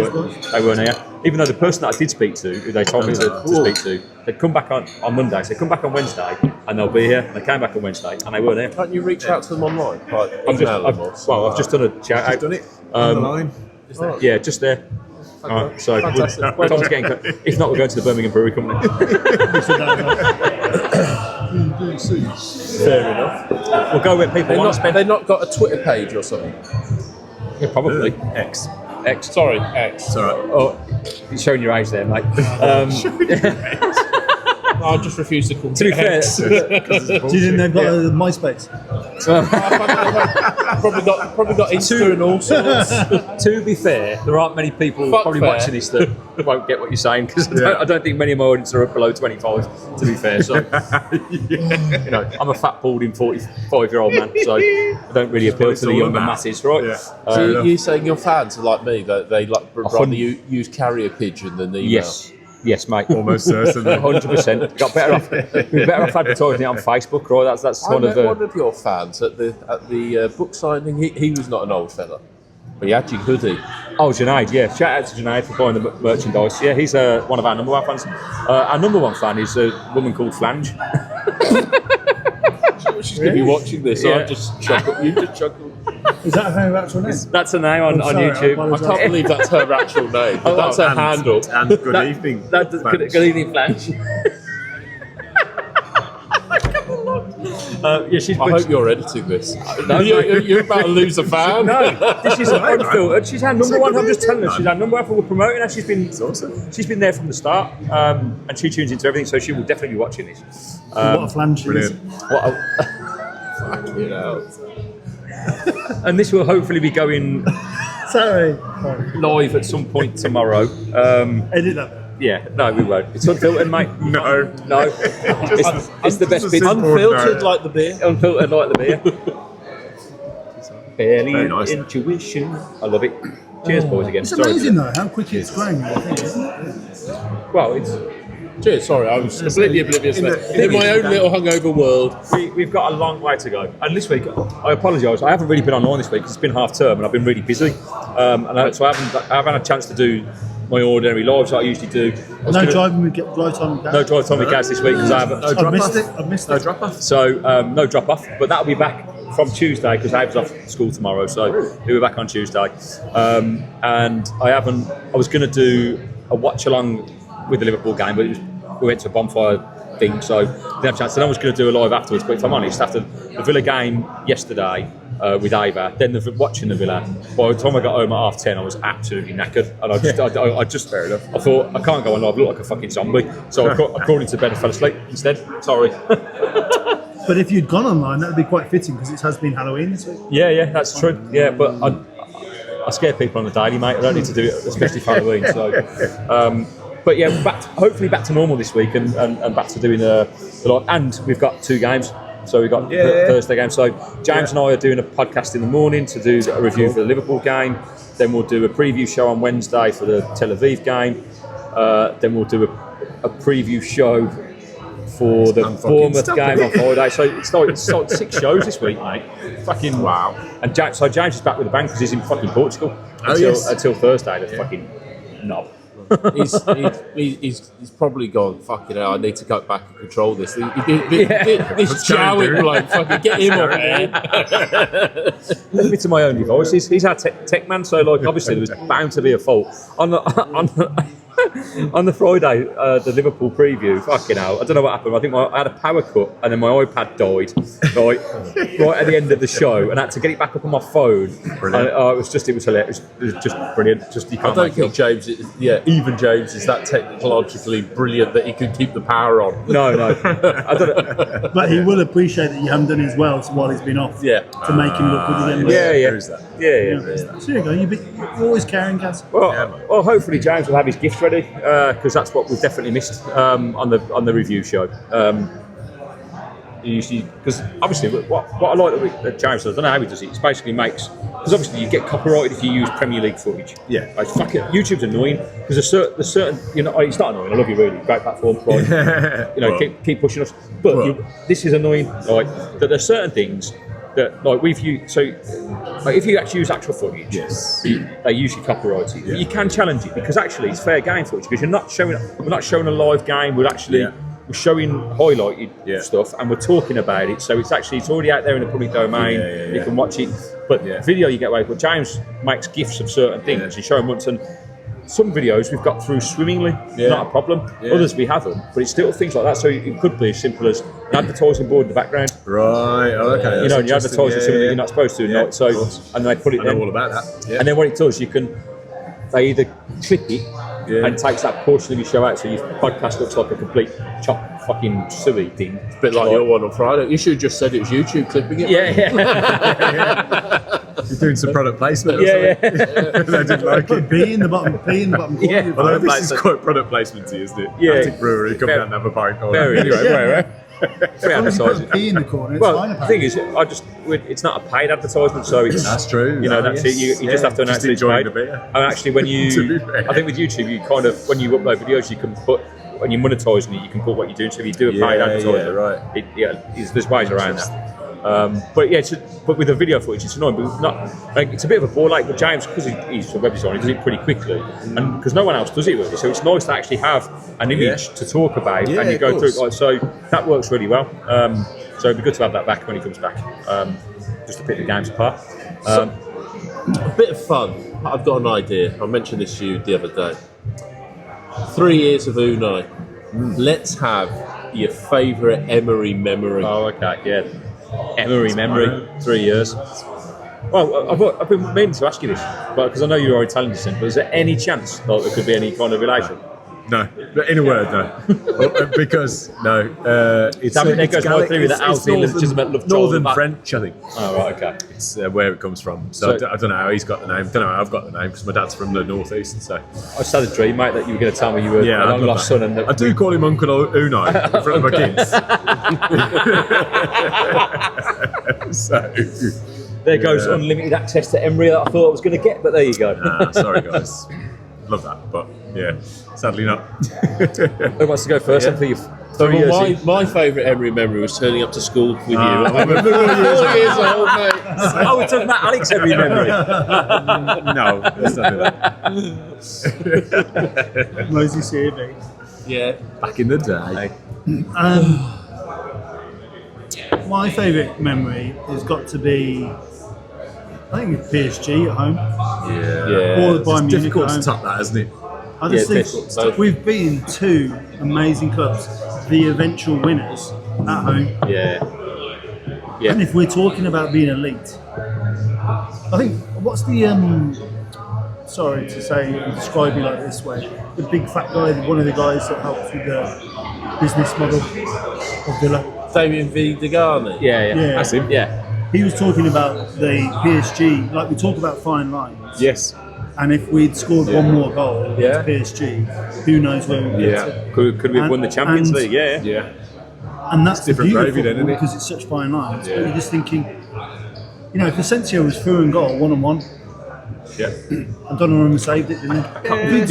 S2: weren't here. Even though the person that I did speak to, who they told me to speak to, they'd come back on Monday. So they come back on Wednesday, and they'll be here. And they came back on Wednesday, and they weren't here.
S3: Can't you reach out to them online?
S2: I've just done a shout out.
S5: Done it on the line.
S2: Yeah, just there. All right, so Tom's getting. If not, we're going to the Birmingham Brewery Company.
S3: Fair enough.
S2: We'll go where people want to spend.
S3: They've not got a Twitter page or something?
S2: Yeah, probably.
S5: X.
S3: Sorry, X.
S5: It's all right.
S2: Oh, you're showing your age there, mate.
S3: I just refuse to call.
S2: To be fair,
S4: Do you think they've got a MySpace?
S3: probably got Insta and all sorts.
S2: To be fair, there aren't many people probably watching this that won't get what you're saying, because I don't think many of my audience are below 25. To be fair, so you know, I'm a fat, balding 45-year-old man, so I don't really appeal to the younger masses, right?
S5: Yeah.
S3: So you saying your fans are like me? That they like rather use carrier pigeon than email?
S2: Yes, mate.
S5: Almost certainly.
S2: 100%. Got better off. We're better off advertising it on Facebook, right? That's
S3: I met one of your fans at the book signing. He was not an old fella, but he had your hoodie.
S2: Oh, Junaid, yeah. Shout out to Junaid for buying the merchandise. Yeah, he's one of our number one fans. Our number one fan is a woman called Flange.
S3: She's going to be watching this. So I just chuckle. You just chuckle.
S4: Is that her actual name?
S2: That's her name on YouTube.
S3: I can't believe that's her actual name. But that's her handle.
S5: And good evening.
S2: Good evening, Flange.
S3: I hope you're editing this. You're about to lose a fan.
S2: No, this is unfiltered. She's our number one. I'm just telling her, she's our number one. We're promoting her. She's been there from the start, and she tunes into everything, so she will definitely be watching this.
S4: What a flange she is.
S3: Fucking hell.
S2: And this will hopefully be going
S4: Sorry.
S2: live at some point tomorrow.
S4: Edit that.
S2: Yeah, no, we won't. It's unfiltered, mate.
S5: No.
S2: It's the best bit.
S3: Unfiltered like the beer.
S2: Unfiltered like the beer.
S5: Very
S2: Barely
S5: nice.
S2: intuition. I love it. Cheers, boys, again.
S4: It's amazing though how quick it's growing. I think, isn't it?
S2: Well, it's
S3: Cheers, sorry, I was completely oblivious. In my own little hungover world.
S2: we've got a long way to go. And this week, I apologise, I haven't really been online this week because it's been half term and I've been really busy. So I haven't had a chance to do my ordinary lives like I usually do.
S4: No drive time with Gaz.
S2: No drive time with Gaz this week because I haven't.
S4: I've missed it.
S5: No drop off.
S2: So no drop off, but that'll be back from Tuesday because Abe's off school tomorrow, so he'll be back on Tuesday. And I was going to do a watch along with the Liverpool game, but we went to a bonfire thing, so didn't have a chance. And I was going to do a live afterwards, but if I'm honest, after the Villa game yesterday with Ava, then watching the Villa, by the time I got home at 10:30, I was absolutely knackered, and I just fair enough. I thought I can't go on live, I look like a fucking zombie, so I crawled into bed and fell asleep instead. Sorry.
S4: But if you'd gone online, that would be quite fitting because it has been Halloween this week.
S2: Yeah, that's true. Yeah, but I scare people on the daily, mate. I don't need to do it, especially for Halloween. So, but yeah, hopefully back to normal this week and back to doing the live. And we've got 2 games. So we've got Thursday game. So James and I are doing a podcast in the morning to do a review for the Liverpool game. Then we'll do a preview show on Wednesday for the Tel Aviv game. Then we'll do a preview show for the Bournemouth game on Friday. So it's like 6 shows this week, mate. Fucking
S5: wow.
S2: And James is back with the band because he's in fucking Portugal until Thursday. The fucking knob.
S3: He's probably gone, fucking hell, I need to go back and control this. This jowing bloke, fucking get him off here.
S2: Leave it to my own devices. He's our tech man, so like obviously there was bound to be a fault. On the Friday, the Liverpool preview, fucking hell, I don't know what happened. I think I had a power cut and then my iPad died right at the end of the show, and I had to get it back up on my phone. And, it was hilarious. It was just brilliant. Just you can't.
S3: I don't think James, even James is that technologically brilliant that he can keep the power on.
S2: No, I don't know.
S4: But he will appreciate that you haven't done his well while he's been off.
S3: Yeah.
S4: To make him look good again.
S2: Yeah.
S4: So there you go. You're always carrying, Gaz.
S2: Well, hopefully James will have his gift ready because that's what we've definitely missed on the review show. Usually, because obviously what I like that James does, I don't know how he does it. It basically makes, because obviously you get copyrighted if you use Premier League footage.
S5: Yeah.
S2: Like, fuck it, YouTube's annoying because there's certain it's not annoying. I love you really, great platform. Right? Keep pushing us. But this is annoying. Like that there's certain things that like we've used. So like if you actually use actual footage, they usually copyright it. But you can challenge it because actually it's fair game footage because we're not showing a live game. We're actually we're showing highlighted stuff and we're talking about it. So it's already out there in the public domain. You can watch it. But video you get away with. But James makes gifs of certain things and show them once. And some videos we've got through swimmingly, not a problem. Others we haven't, but it's still things like that. So it could be as simple as an advertising board in the background.
S5: Right. Okay.
S2: And you're advertising something that you're not supposed to. And they put it.
S5: I know all about that. Yeah.
S2: And then what it does, they either clip it and takes that portion of your show out, so your podcast looks like a complete chop fucking suey thing.
S3: It's a bit like your one on Friday. You should have just said it was YouTube clipping it.
S5: You're doing some product placement or something. They didn't like it.
S4: P in the bottom corner.
S5: Although this is quite product placement, isn't it?
S2: Yeah.
S5: Attic Brewery, come down and have a pint.
S2: Very.
S4: P in the corner.
S2: The thing is, it's not a paid advertisement, so it's
S5: that's true.
S2: That's it. You just have to announce it's paid. And actually, when I think with YouTube, you kind of when you upload videos, you can put when you're monetizing it, you can put what you're doing. So if you do a paid advertisement, there's ways around that. But with the video footage, it's annoying. But not like it's a bit of a bore. Like with James, because he's a web designer, he does it pretty quickly, and because no one else does it really. So it's nice to actually have an image to talk about, and you go through it. So that works really well. So it'd be good to have that back when he comes back, just to pick the games apart.
S3: A bit of fun. I've got an idea. I mentioned this to you the other day. 3 years of Unai. Let's have your favourite Emery memory.
S2: Oh, okay, yeah. Emery memory, 3 years. Well, I've been meaning to ask you this, but because I know you're Italian descent, but is there any chance that there could be any kind of relation?
S5: No, but in a word, no. Because it's
S2: It goes right through that Alfie legitimate love
S5: Northern French, I think.
S2: Oh right, okay.
S5: It's where it comes from. So I don't know how he's got the name. Don't know how I've got the name because my dad's from the northeast. So
S2: I just had a dream, mate, that you were going to tell me you were a long lost son. And
S5: I do call him Uncle Unai in front of my kids. So
S2: there goes unlimited access to Emery that I thought I was going to get, but there you go.
S5: Sorry guys, love that, but yeah, sadly not.
S2: Who wants to go first? For you.
S3: So my favourite Emery memory was turning up to school with you. I remember 4 years old, mate.
S2: Oh, we're talking about Alex Emery memory.
S5: No, let's not do that.
S4: Mosey CV.
S3: Yeah.
S5: Back in the day.
S4: My favourite memory has got to be, I think it's PSG at home.
S5: Yeah.
S4: Or the Bayern
S5: It's
S4: Munich
S5: difficult
S4: at
S5: to
S4: home.
S5: top that, isn't it?
S4: I just
S3: Yeah,
S4: think we've been two amazing clubs, the eventual winners at home.
S2: Yeah.
S4: And if we're talking about being elite, I think what's the sorry to say and describe you like this way, the big fat guy, one of the guys that helps with the business model of Villa.
S3: Damien Videgani.
S2: Yeah.
S5: That's him.
S2: Yeah.
S4: He was talking about the PSG, like we talk about fine lines.
S5: Yes.
S4: And if we'd scored one more goal
S2: Yeah.
S4: against PSG, who knows where we'd get to.
S2: Could we have won the Champions
S4: And-
S2: League? Yeah.
S5: Yeah.
S4: And that's the
S5: different
S4: beauty of
S5: gravy then,
S4: football,
S5: isn't it?
S4: because it's such fine lines. But you're just thinking, if Asensio was through and goal 1-on-1,
S5: Yeah.
S4: and Donnarumma saved it, didn't he?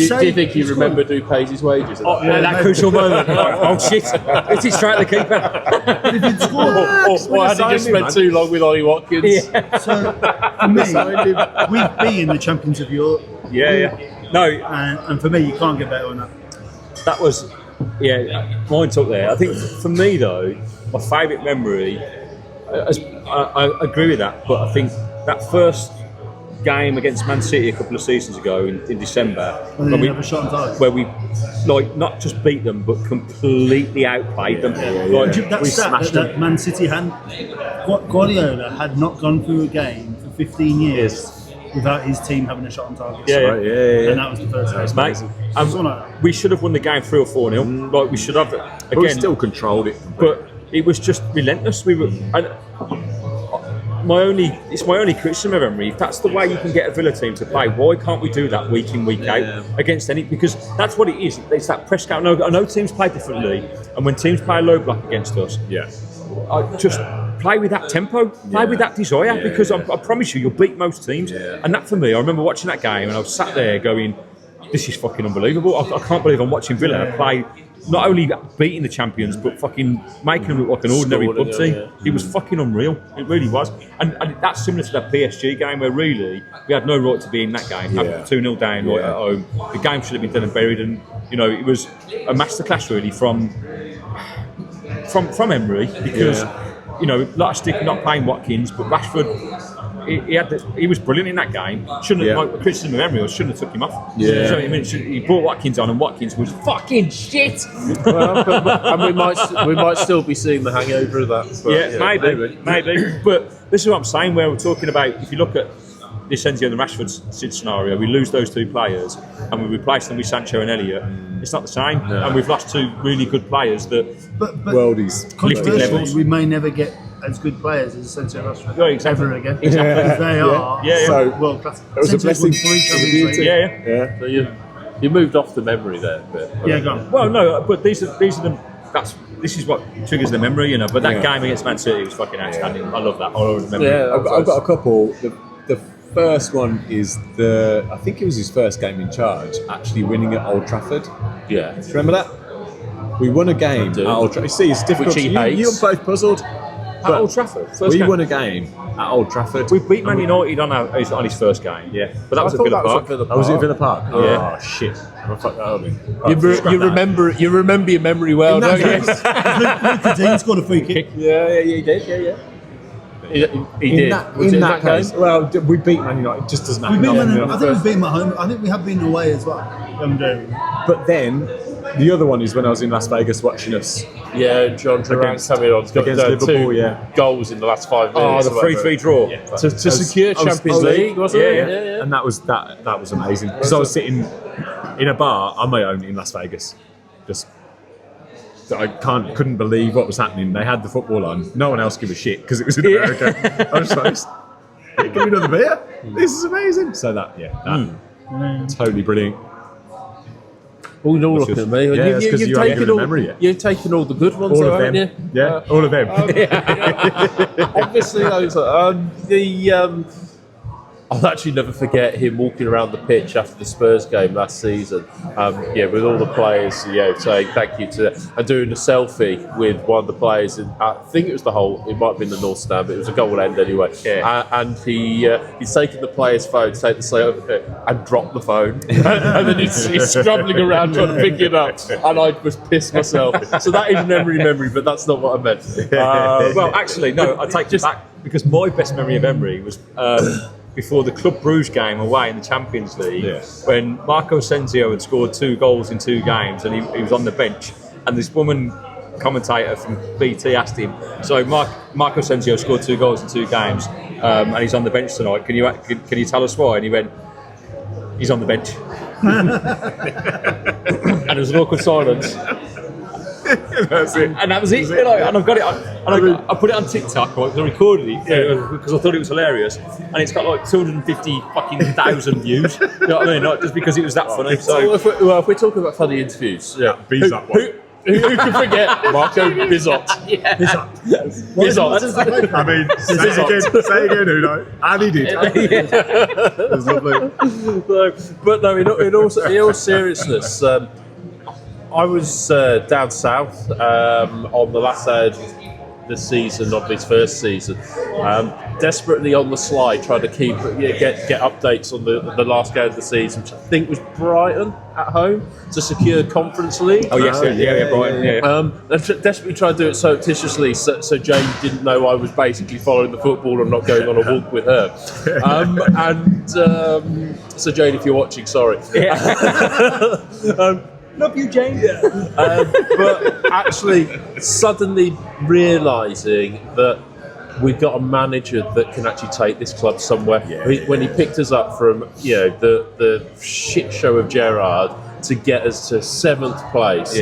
S3: Do you think he remembered who pays his wages?
S2: Oh, that crucial moment. Oh shit! It's it straight at the keeper.
S4: But if you'd scored,
S3: Or had he just spent too long with Ollie Watkins?
S4: so for me, we'd be in the champions of Europe.
S2: Yeah. No,
S4: And for me, you can't get better than that.
S2: that was mine took there. I think for me though, my favourite memory. I agree with that, but I think that first game against Man City a couple of seasons ago in December,
S4: And then you have a shot on target.
S2: where we not just beat them but completely outplayed them. Like,
S4: That
S2: we
S4: stat
S2: smashed
S4: that
S2: them.
S4: Man City Guardiola had not gone through a game for 15 years without his team having a shot on target.
S2: Yeah.
S5: Right, yeah.
S4: And that was the first game.
S2: Mate,
S4: Something like that.
S2: we should have won the game 3 or 4-0. Like we should have.
S5: But we
S2: Again,
S5: still controlled it.
S2: but it was just relentless. We were. It's my only criticism of Emery. If that's the way you can get a Villa team to play, why can't we do that week in, week out against any? Because that's what it is. It's that press count. I know teams play differently, and when teams play a low block against us, just play with that tempo, play with that desire. Because I promise you, you'll beat most teams. And that for me, I remember watching that game, and I was sat there going, "This is fucking unbelievable. I can't believe I'm watching Villa play." Not only beating the champions, but fucking making them look like an ordinary pub team. It was fucking unreal. It really was. And that's similar to that PSG game where really we had no right to be in that game. 2-0 down right at home. The game should have been done and buried. And it was a masterclass really from Emery because like a stick not playing Watkins, but Rashford. He was brilliant in that game. Shouldn't have, like, criticism of Emery, shouldn't have took him off.
S5: Yeah.
S2: So, he brought Watkins on, and Watkins was fucking shit.
S3: And we might still be seeing the hangover of that. But,
S2: Maybe. But this is what I'm saying. Where we're talking about, if you look at the Asensio and the Rashford scenario, we lose those 2 players, and we replace them with Sancho and Elliott. It's not the same, and we've lost 2 really good players that.
S4: But
S5: Worldies.
S2: Lifting levels.
S4: we may never get as good players as Asensio and Rashford
S2: exactly.
S4: ever again.
S2: Exactly.
S4: Because they are
S5: So
S4: world class.
S5: it was a
S4: Asensio's
S5: blessing
S4: won 3
S5: for the
S4: Champions League.
S2: Yeah.
S3: So you moved off the memory there a bit.
S4: Yeah, go on.
S2: Well, no, but these are the. This is what triggers the memory, But that game against Man City was fucking outstanding. I love that. I always remember.
S3: Yeah,
S5: I've got a couple. The first one is I think it was his first game in charge, actually winning at Old Trafford.
S3: Yeah.
S5: Do you remember that? We won a game at Old Trafford. You see, it's difficult.
S3: Which he
S5: You
S3: hates.
S5: were both puzzled.
S2: At Old Trafford. First game.
S5: won a game at Old Trafford.
S2: We beat Man United on his first game. Yeah, but that was at Villa Park.
S5: Oh, was it Villa Park?
S2: Yeah.
S5: Oh shit! I fucked that up.
S3: You remember your memory well, don't you?
S4: Luka Dean scored a free kick.
S5: Yeah, he did. Yeah.
S3: He did. Was it
S5: In that case,
S3: game?
S5: well, we beat Man United. It just doesn't
S4: We
S5: happen.
S4: beat Man
S5: often.
S4: United. I think we beat them at home. I think we have been away as well.
S5: But then the other one is when I was in Las Vegas watching us.
S3: Yeah, John Durant coming on. Got
S5: against Liverpool,
S3: 2 goals in the last 5 minutes.
S2: Oh, the 3-3 draw.
S3: To secure Champions League, wasn't it?
S2: Yeah.
S5: And that was amazing because I was sitting in a bar on my own in Las Vegas. Just I couldn't believe what was happening. They had the football on. No one else gave a shit because it was in America. I was like, hey, give me another beer. This is amazing. So that totally brilliant.
S3: All looking at me.
S5: Yeah, that's because you haven't given memory yet.
S3: You've taken all the good ones,
S5: All of
S3: haven't
S5: them.
S3: you?
S5: Yeah, all of them.
S3: Obviously, those. I'll actually never forget him walking around the pitch after the Spurs game last season. With all the players, saying thank you to and doing a selfie with one of the players. And I think it was it might have been the North Stand, but it was a goal end anyway. Yeah. And he's taken the player's phone, take the selfie, and dropped the phone. And then he's scrambling around trying to pick it up. And I was pissed myself. So that is memory, but that's not what I meant.
S2: Well, actually, no, I take it back because my best memory of Emery was. Before the Club Bruges game away in the Champions League, when Marco Asensio had scored 2 goals in 2 games and he was on the bench, and this woman commentator from BT asked him, so Marco Asensio scored 2 goals in 2 games and he's on the bench tonight, can you tell us why? And he went, he's on the bench. And there was an awkward silence.
S5: That's it.
S2: And that was it. And I've got it on, I put it on TikTok, right, because I recorded it because I thought it was hilarious, and it's got like 250,000 views. You know what I mean? Not just because it was that funny. So
S3: if we're talking about funny interviews,
S5: Bizot one.
S3: Who can forget Marco Bizot? Bizot.
S5: I mean, say again, Unai. And he did. It was lovely.
S3: But no, in all seriousness, I was down south on the last day of the season, of his first season, desperately on the slide, trying to get updates on the last game of the season, which I think was Brighton at home to secure Conference League.
S2: Oh yes, Brighton. Yeah.
S3: Desperately trying to do it surreptitiously, so Jane didn't know I was basically following the football and not going on a walk with her. So Jane, if you're watching, sorry.
S2: Love you, Jane.
S3: But actually, suddenly realising that we've got a manager that can actually take this club somewhere. When he picked us up from the shit show of Gerrard to get us to 7th place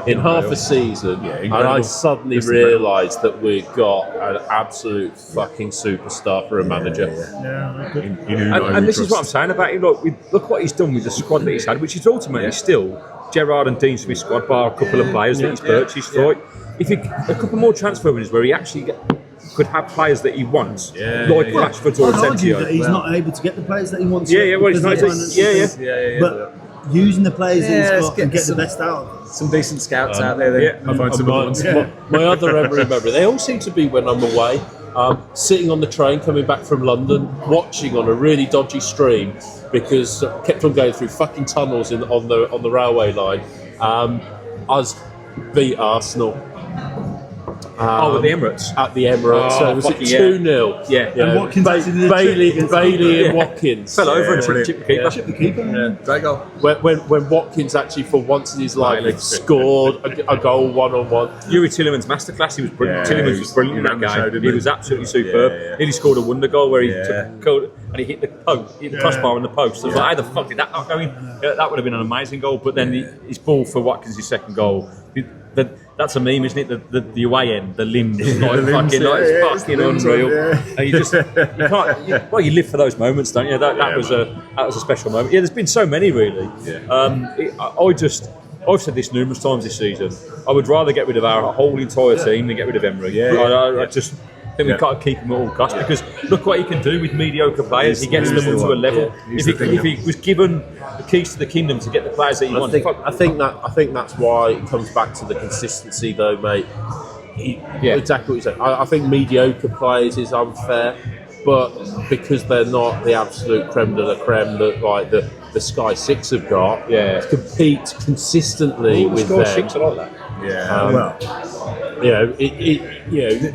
S3: in half a season, and I suddenly realised that we've got an absolute fucking superstar for a manager.
S2: And this is what I'm saying about him. Look what he's done with the squad that he's had, which is ultimately still Gerrard and Dean Smith's squad, bar a couple of players that he's purchased. Right? If a couple more transfer windows where he actually could have players that he wants, like Rashford or Asensio.
S4: That he's not able to get the players that he wants.
S2: Well, he's not.
S4: But using the players that he's got and get the best out of them.
S5: Some decent scouts out there. I find some other ones.
S3: My other memory, they all seem to be when I'm away. Sitting on the train coming back from London, watching on a really dodgy stream because I kept on going through fucking tunnels on the railway line. Us beat Arsenal.
S2: At the Emirates.
S3: At the Emirates. So was it 2-0?
S2: Yeah.
S4: And Watkins
S3: Bailey and Watkins.
S2: Fell over and chipped the keeper.
S5: Great goal.
S3: When Watkins actually, for once in his life, scored a goal 1-on-1.
S2: Yuri Tielemans' masterclass. He was brilliant. Tielemans was brilliant in that game. He was absolutely superb. He scored a wonder goal where he took a goal and he hit the crossbar on the post. I was like, how the fuck did that not go in? That would have been an amazing goal. But then his ball for Watkins' second goal. That's a meme, isn't it? The away end, the limbs, it's fucking unreal. And you can't. You live for those moments, don't you? That was a special moment. Yeah, there's been so many really. I've said this numerous times this season. I would rather get rid of our whole entire team than get rid of Emery. I just think we've got to keep him at all costs because look what he can do with mediocre players. He gets them up to a level. If he was given the keys to the kingdom to get the players that he wants,
S3: I think that's why it comes back to the consistency, though, mate. Exactly what you said. I think mediocre players is unfair, but because they're not the absolute creme de la creme that the Sky Six have got, to compete consistently with them.
S2: Six, I like that.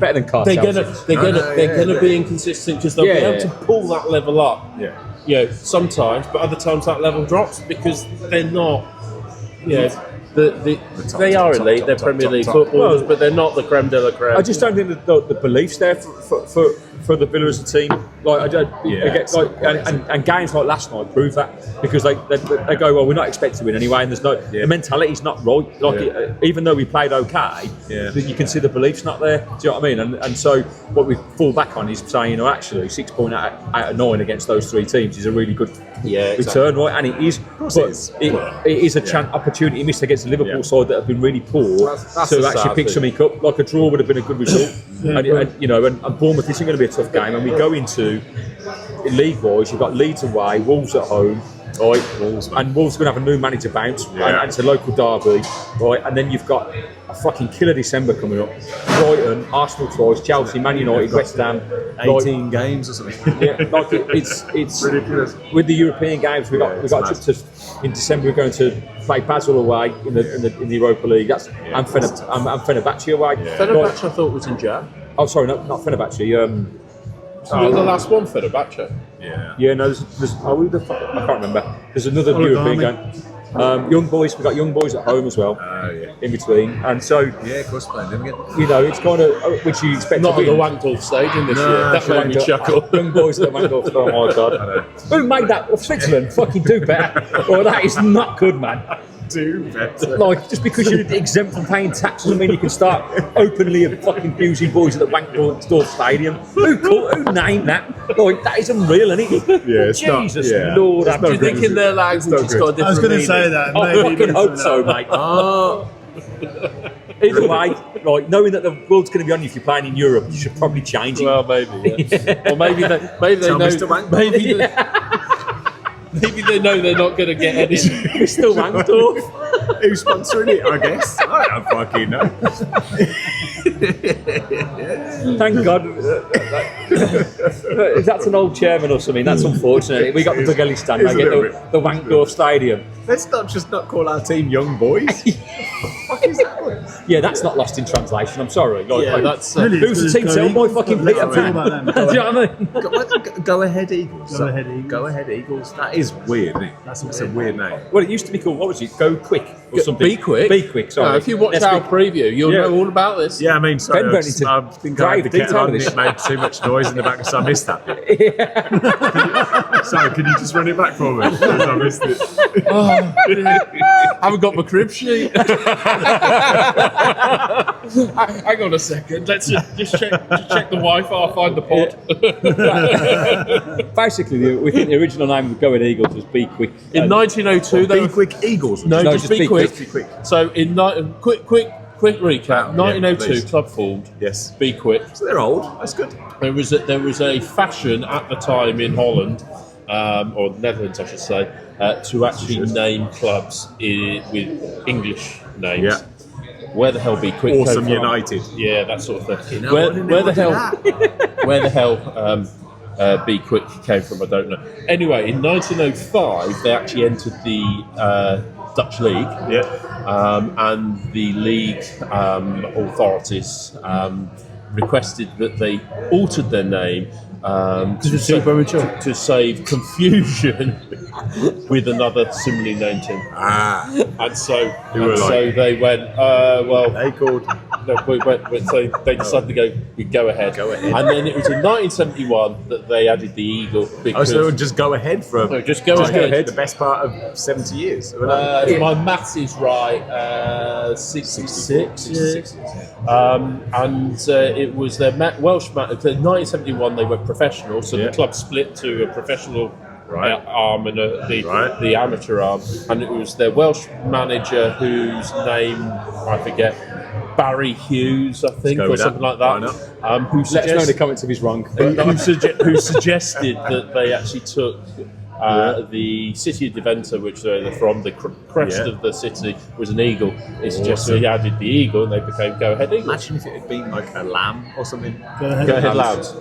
S3: Better than Carter. They're gonna be inconsistent because they'll be able to pull that level up. Sometimes, but other times that level drops because they're not. They are elite. They're Premier League footballers, but they're not the creme de la creme.
S2: I just don't think the belief's there for the Villa as a team. Like I don't, and games like last night prove that, because they go, well, we're not expected to win anyway, and there's no the mentality's not right. Like even though we played okay, you can see the belief's not there. Do you know what I mean? And so what we fall back on is saying, actually 6 points out of 9 against those 3 teams is a really good return, right? And it is, it is a opportunity missed against the Liverpool side that have been really poor to actually pick something up. Like a draw would have been a good result, and Bournemouth isn't going to be a tough game, and we go into league-wise, you've got Leeds away, Wolves at home, right? And Wolves are going to have a new manager bounce, and it's a local derby, right? And then you've got a fucking killer December coming up. Brighton, Arsenal twice, Chelsea, Man United, West Ham.
S5: 18 games or something.
S2: It's ridiculous. With the European games, we got just in December we're going to play Basel away in the Europa League. That's and Fenerbahce away.
S3: Fenerbahce I thought was in Jan.
S2: Oh, sorry, not Fenerbahce.
S3: The last one, Fenerbahce.
S2: Yeah, no, there's I can't remember. There's another European game. Young boys, we've got young boys at home as well. In between, and so
S5: of course, playing them again.
S2: It's kind of which you expect.
S3: Not
S2: to
S3: at the Wankdorf Stadium this year. That made me chuckle.
S2: Young boys at the Wankdorf. Oh my god! Who made that? Switzerland fucking do better. Well, that is not good, man.
S5: Do better.
S2: Like, just because you're exempt from paying tax doesn't mean you can start openly fucking abusing boys at the Wankdorf Stadium. Who named that? Like, that is unreal, isn't it?
S5: Yeah, it's
S2: Jesus
S5: not,
S2: Lord.
S3: Do you think in their language it's got a different
S4: I was going to
S3: meaning?
S4: say that.
S2: I fucking hope so, mate. Either way, like, knowing that the world's going to be on you if you're playing in Europe, you should probably change it.
S3: Well, maybe. Yeah. Or maybe they
S5: Tell
S3: know.
S5: Mr. Wank.
S3: Maybe they know they're not going to get any.
S2: Mr. Wankdorf.
S5: Who's sponsoring it, I guess? I don't fucking know.
S2: Thank God. If that's an old chairman or something, that's unfortunate. We got the Doug Ellis stand, I get the Wankdorf Stadium.
S5: Let's not call our team Young Boys. What is that?
S2: Yeah, that's not lost in translation. I'm sorry. Like,
S3: That's
S2: who's the team told by fucking Peter Pan? Do you know what I mean?
S5: Go Ahead Eagles.
S4: Go Ahead Eagles.
S5: Go Ahead Eagles. That is weird, isn't it? That's a weird name.
S2: Well, it used to be called, what was it? Go Quick or something.
S3: Be Quick.
S2: Be Quick, sorry.
S3: If you watch our preview, you'll know all about this.
S5: Yeah, I mean, sorry,
S2: Ben went into
S5: I think I had the
S2: grave
S5: kettle on
S2: detail
S5: and it made too much noise in the back, so I missed that bit. Sorry, can you just run it back for me? I missed it.
S3: I haven't got my crib sheet. Hang on a second. Let's just check the Wi-Fi. I'll find the pod.
S2: Basically, we think the original name of Go Ahead Eagles was Be Quick.
S3: In 1902, they
S5: Be Quick Eagles.
S3: No, just Be Quick.
S5: Be Quick.
S3: So in quick recap. 1902,
S5: please.
S3: club formed.
S5: Yes.
S3: Be Quick.
S5: So they're old. That's good.
S3: There was a fashion at the time in Holland, or Netherlands, I should say, to actually name clubs with English names.
S5: Yeah.
S3: Where the hell Be Quick?
S5: Awesome
S3: came from?
S5: United.
S3: Yeah, that sort of thing.
S5: You know,
S3: Where the hell Be Quick came from? I don't know. Anyway, in 1905, they actually entered the Dutch League.
S5: Yeah.
S3: And the league authorities requested that they altered their name to save confusion with another similarly named team. And so they went,
S5: They called.
S3: so they decided to go ahead.
S5: Go Ahead.
S3: And then it was in 1971 that they added the Eagle. Because
S5: So just go ahead for
S3: just go ahead.
S5: the best part of 70 years.
S3: If my maths is right, 66.
S5: 66.
S3: And it was their Welsh match. In 1971, they went professional, so the club split to a professional arm and the amateur arm, and it was their Welsh manager whose name I forget, Barry Hughes, I think, or something like that. Who
S2: Let us know in the comments if he's wrong.
S3: who suggested that they actually took the city of Deventer, which they're from, the crest of the city was an eagle. He suggested he added the eagle, and they became Go Ahead Eagles.
S5: Imagine if it had been like a lamb or something.
S4: Go Ahead.
S3: Go Ahead Lambs.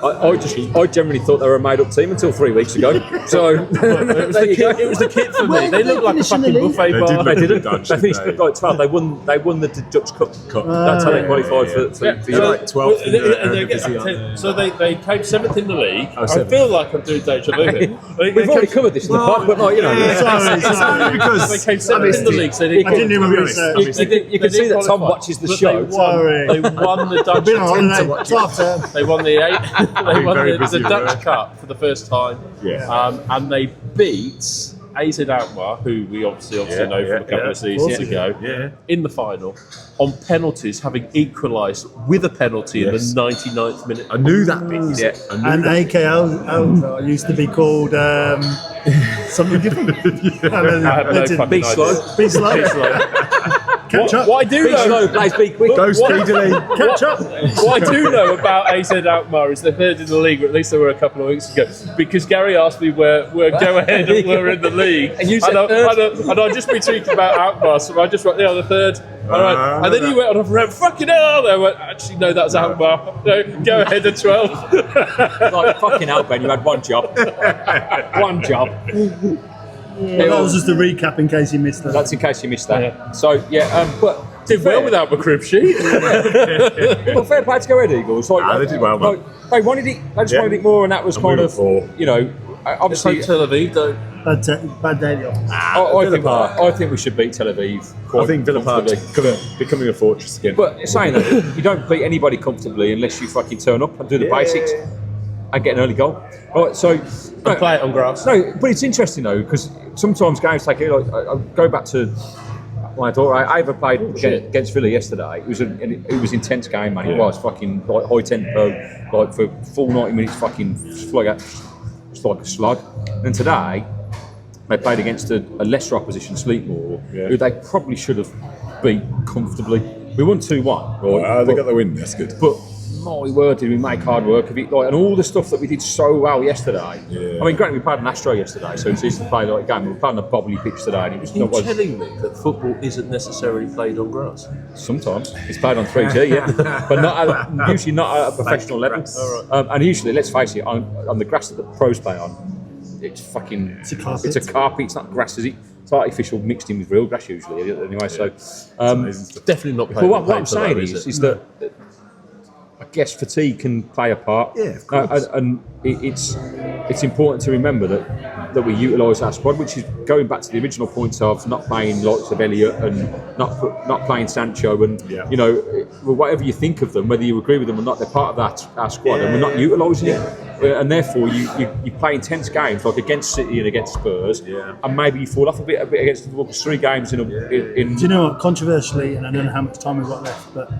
S2: I generally thought they were made up team until 3 weeks ago. So
S3: it was the kit for me. They looked like a fucking buffet bar.
S2: They didn't. They finished like 12th. They won the Dutch Cup. That's how they qualified for
S5: like 12th.
S3: So they came 7th in the league. I
S5: seventh.
S3: feel like I'm doing deja vu here.
S2: We've already covered this in the pod, but like, you know.
S4: Sorry.
S5: Because
S3: They came 7th in the league. So
S4: I didn't even research.
S2: You can see that Tom watches the show.
S3: They won the Dutch.
S4: Been on holiday.
S3: They won the They won
S5: very
S3: the
S5: busy
S3: Dutch
S5: work.
S3: Cup for the first time.
S5: Yeah.
S3: And they beat AZ Alkmaar, who we obviously know from a couple of seasons ago, in the final on penalties, having equalised with a penalty in the 99th minute.
S5: I knew that bit.
S4: And AKL used to be called something different.
S3: I have no fucking idea.
S4: Be slow. Catch up.
S3: What I do know,
S2: be quick.
S5: Go speedily.
S4: Catch up.
S3: what I do know about AZ Alkmaar is they're third in the league, or at least they were a couple of weeks ago, because Gary asked me where Go Ahead were in the league,
S2: And you said third.
S3: and I'd just been talking about Alkmaar, so I just went, the third. And then he went on, I went, fucking hell, I went, actually, no, that's Alkmaar. No, Go Ahead at 12.
S2: Like, fucking hell, Ben, you had one job. One job.
S4: Well, that was just a recap in case you missed that.
S2: That's in case you missed that.
S3: Yeah.
S2: So, but
S3: Did well without my crib sheet.
S2: well, fair play to Go Ahead Eagles. Like,
S5: they did well,
S2: like, they wanted it. They just wanted it more, and that was kind of, you know, obviously.
S3: Tel Aviv, though.
S4: Bad day, the office.
S2: I think we should beat Tel Aviv.
S5: I think Villa Park's becoming a fortress again.
S2: But saying that, you don't beat anybody comfortably unless you fucking turn up and do the basics and get an early goal. Right, so
S3: And play it on grass.
S2: no, but it's interesting though because sometimes games take it. Like, I go back to my daughter. I ever played against Villa yesterday. It was an intense game, man. It was fucking like high tempo, like for full 90 minutes, fucking slug out, just like a slug. And today they played against a lesser opposition, Sleepmore, who they probably should have beat comfortably. We won 2-1, right?
S5: They got the win. That's good.
S2: But my word, did we make hard work of it? Like, and all the stuff that we did so well yesterday.
S5: Yeah.
S2: I mean, granted, we played an Astro yesterday, so it's easy to play like a game. We were playing a bobbly pitch today, and it was
S3: You're
S2: not
S3: telling me that football isn't necessarily played on grass?
S2: sometimes it's played on 3G, but not usually not at a professional level. And usually, let's face it, on the grass that the pros play on, it's fucking
S4: It's a carpet.
S2: It's a carpet. It's not grass, is it? It's artificial mixed in with real grass usually. Anyway, so.
S3: Definitely not played
S2: But what
S3: on
S2: I'm
S3: paper,
S2: saying
S3: though,
S2: is that I guess fatigue can play a part.
S5: Yeah, of course.
S2: And it's important to remember that we utilise our squad, which is going back to the original points of not playing lots of Elliott and not playing Sancho and you know, whatever you think of them, whether you agree with them or not, they're part of our squad and we're not utilising it. And therefore you play intense games like against City and against Spurs, and maybe you fall off a bit against the 3 games in.
S4: Do you know what? Controversially, and I don't know how much time we've got left, but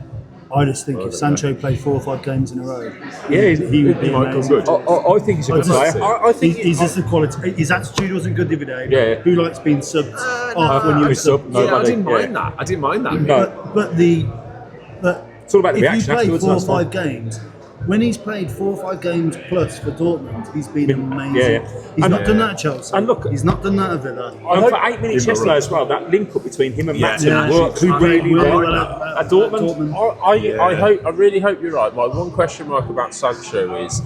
S4: I just think if Sancho played 4 or 5 games in a row, he would be
S5: might come
S4: amazing.
S5: good.
S2: I think he's a good player.
S3: I think
S4: He's just the quality. His attitude wasn't good the other day.
S2: Yeah.
S4: Who likes being subbed off when you're
S2: sub.
S4: subbed?
S2: Nobody.
S5: I didn't mind that. I didn't mind that.
S2: No.
S4: But
S2: It's all about the
S4: if
S2: reaction
S4: you play
S2: afterwards,
S4: 4 or
S2: that's fine.
S4: 5 games, when he's played 4 or 5 games plus for Dortmund, he's been amazing. He's not done that at Chelsea.
S2: And look,
S4: he's not done that at Villa.
S2: And for 8 minutes yesterday as well, that link up between him and Matt
S4: Yeah.
S2: worked
S4: Who
S2: really well
S4: at
S2: at Dortmund.
S3: I really hope you're right. My one question mark about Sancho is,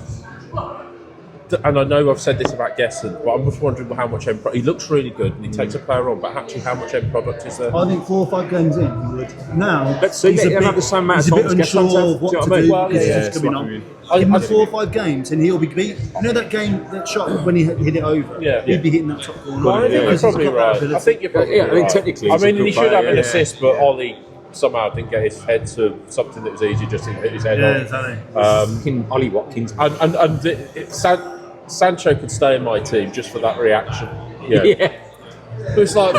S3: and I know I've said this about Gesson, but I'm just wondering how much end product. He looks really good and he takes a player on, but actually how much end product is there?
S4: I think 4 or 5 games in, he would. Now,
S2: Let's see,
S4: he's
S2: he'll have the same amount
S4: he's
S2: of
S4: a
S2: time
S4: bit
S2: as Gesson
S4: unsure
S2: has.
S4: of what
S2: Do you know
S4: to
S2: what I
S4: do
S2: mean?
S4: because
S3: Well,
S4: he's
S3: yeah,
S4: just coming
S5: that's what I
S4: on.
S5: mean.
S4: Give him 4 or 5 games and he'll be beat. You know that game, that shot when he hit it over?
S3: Yeah.
S4: He'd be hitting that top corner.
S3: Well, I think you're
S4: Because he's
S3: probably
S4: got that
S3: right.
S4: ability.
S3: I think you're probably
S2: I mean,
S3: right.
S2: technically
S3: I
S2: he's a
S3: mean,
S2: good
S3: he should have
S2: player,
S3: an
S2: yeah.
S3: assist, but Ollie somehow didn't get his head to something that was easy, just to hit his head
S4: Yeah,
S3: on.
S4: exactly.
S2: Fucking Ollie Watkins.
S3: Sancho could stay in my team just for that reaction.
S2: Yeah.
S3: It's like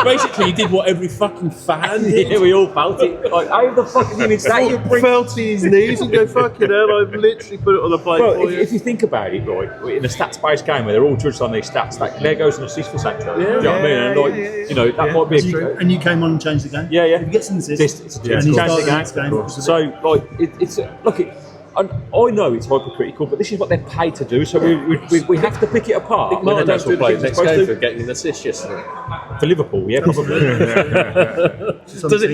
S3: basically he did what every fucking fan did.
S2: Yeah, we all felt it. Like, how the fuck can you that you bring?
S3: Fell to his knees and go, fucking hell, I've literally put it on the plate
S2: Well,
S3: for you.
S2: if you think about it, right, in a stats-based game where they're all judged on these stats, like there goes an assist for Sancho. Do you know what I mean? And like, you know, that might be a
S4: And you came on and changed the game.
S2: Yeah.
S4: If he gets an assist,
S2: It's
S4: and he
S2: changed
S4: started
S2: the
S4: the next game.
S2: game. So, like, it's look. And I know it's hypocritical, but this is what they're paid to do. So we have to pick it apart.
S3: I think
S2: when they
S3: Martinez
S2: don't
S3: will
S2: do
S3: play
S2: the
S3: next
S2: things they're
S3: game
S2: supposed
S3: for getting an assist yesterday.
S2: to. For Liverpool, yeah, probably.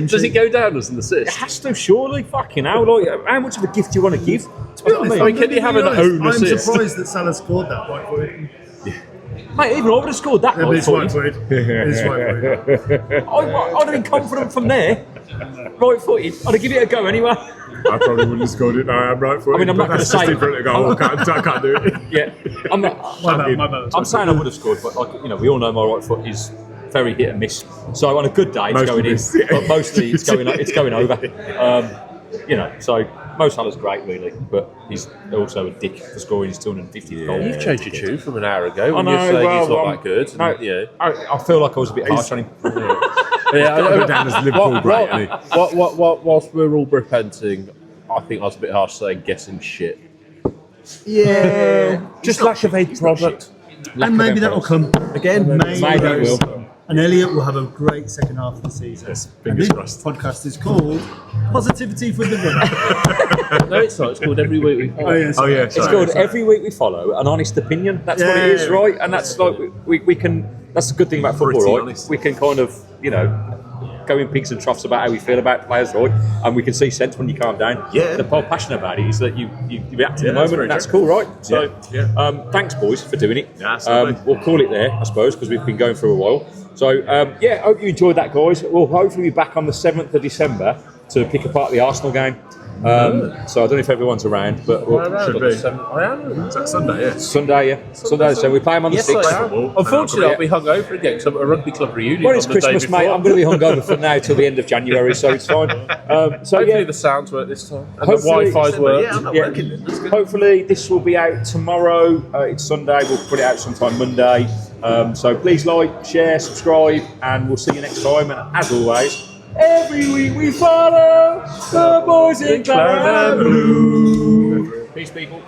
S3: Does it go down as an
S2: It
S3: assist?
S2: has to, surely. Fucking hell! Like, how much of a gift do you want to give?
S4: To be honest,
S3: I mean, can you have an own
S4: I'm
S3: assist?
S4: surprised that Salah scored that right footed.
S2: Mate, even I would have scored that.
S4: Yeah, but it's
S2: right
S4: right
S2: footed.
S4: footed. It's right footed.
S2: I'd have been confident from there. Right footed. I'd have given it a go anyway.
S5: I probably wouldn't have scored it. No, I'm right for it.
S2: I mean, I'm not
S5: but
S2: going to
S5: that's just
S2: say.
S5: different to go. I can't do it.
S2: Yeah, I'm not.
S4: My bad.
S2: I'm saying I would have scored, but like, you know, we all know my right foot is very hit and miss. So on a good day, it's
S5: Mostly
S2: going in,
S5: miss, yeah.
S2: but mostly it's going over. You know, so
S1: Mo Salah's great, really, but he's also a dick for scoring his 250th goal.
S3: You've changed your tune from an hour ago when
S1: I
S3: you're
S1: know,
S3: saying
S1: well,
S3: he's not
S1: I'm-
S3: that good.
S1: No,
S3: Yeah.
S1: I feel like I was a bit harsh on him.
S3: Yeah,
S5: Go down as Liverpool great, isn't he?
S3: whilst we're all repenting, I think I was a bit harsh saying guessing shit.
S5: Yeah.
S3: Just lack of a product.
S4: And maybe that will come
S5: Again,
S4: Maybe
S1: it will.
S4: And Elliot will have a great second half of the season.
S5: Yes,
S4: And
S5: fingers
S4: this
S5: crossed.
S4: podcast is called Positivity for the Winner.
S3: No, it's not. It's called Every Week We Fight.
S4: Oh, yes.
S5: Oh, yeah.
S1: It's called Every Week We Follow an honest opinion. That's what it is, right? And that's like we can. That's the good thing about football,
S5: Pretty
S1: right?
S5: honest.
S1: We can kind of go in peaks and troughs about how we feel about players, right? And we can see sense when you calm down.
S5: Yeah.
S1: The whole passion about it is that you react to the
S5: Yeah, that's
S1: moment,
S5: very
S1: and that's
S5: true.
S1: cool, right? So,
S5: Yeah.
S1: thanks, boys, for doing it.
S5: Yeah, absolutely.
S1: We'll call it there, I suppose, because we've been going for a while. So, I hope you enjoyed that, guys. We'll hopefully be back on the 7th of December to pick apart the Arsenal game. So I don't know if everyone's around, but
S5: Should be.
S3: I am.
S5: Is that Sunday? Yeah.
S1: Sunday, Sunday. So we play them on the
S3: Yes,
S1: 6th.
S3: I am.
S5: Football.
S3: Unfortunately, I'll be hungover again because I'm at a rugby club reunion.
S1: Well, it's
S3: on the day
S1: Christmas, mate.
S3: before.
S1: I'm going to be hungover from now till the end of January, so it's fine. So
S3: Hopefully the sounds work this time. And
S1: Hopefully-
S3: the Wi-Fi's work.
S5: Yeah, I'm not
S1: Yeah.
S5: working then. That's good.
S1: Hopefully this will be out tomorrow. It's Sunday. We'll put it out sometime Monday. So please like, share, subscribe, and we'll see you next time. And as always, every week we follow the boys in Claret Brewery. Peace, people.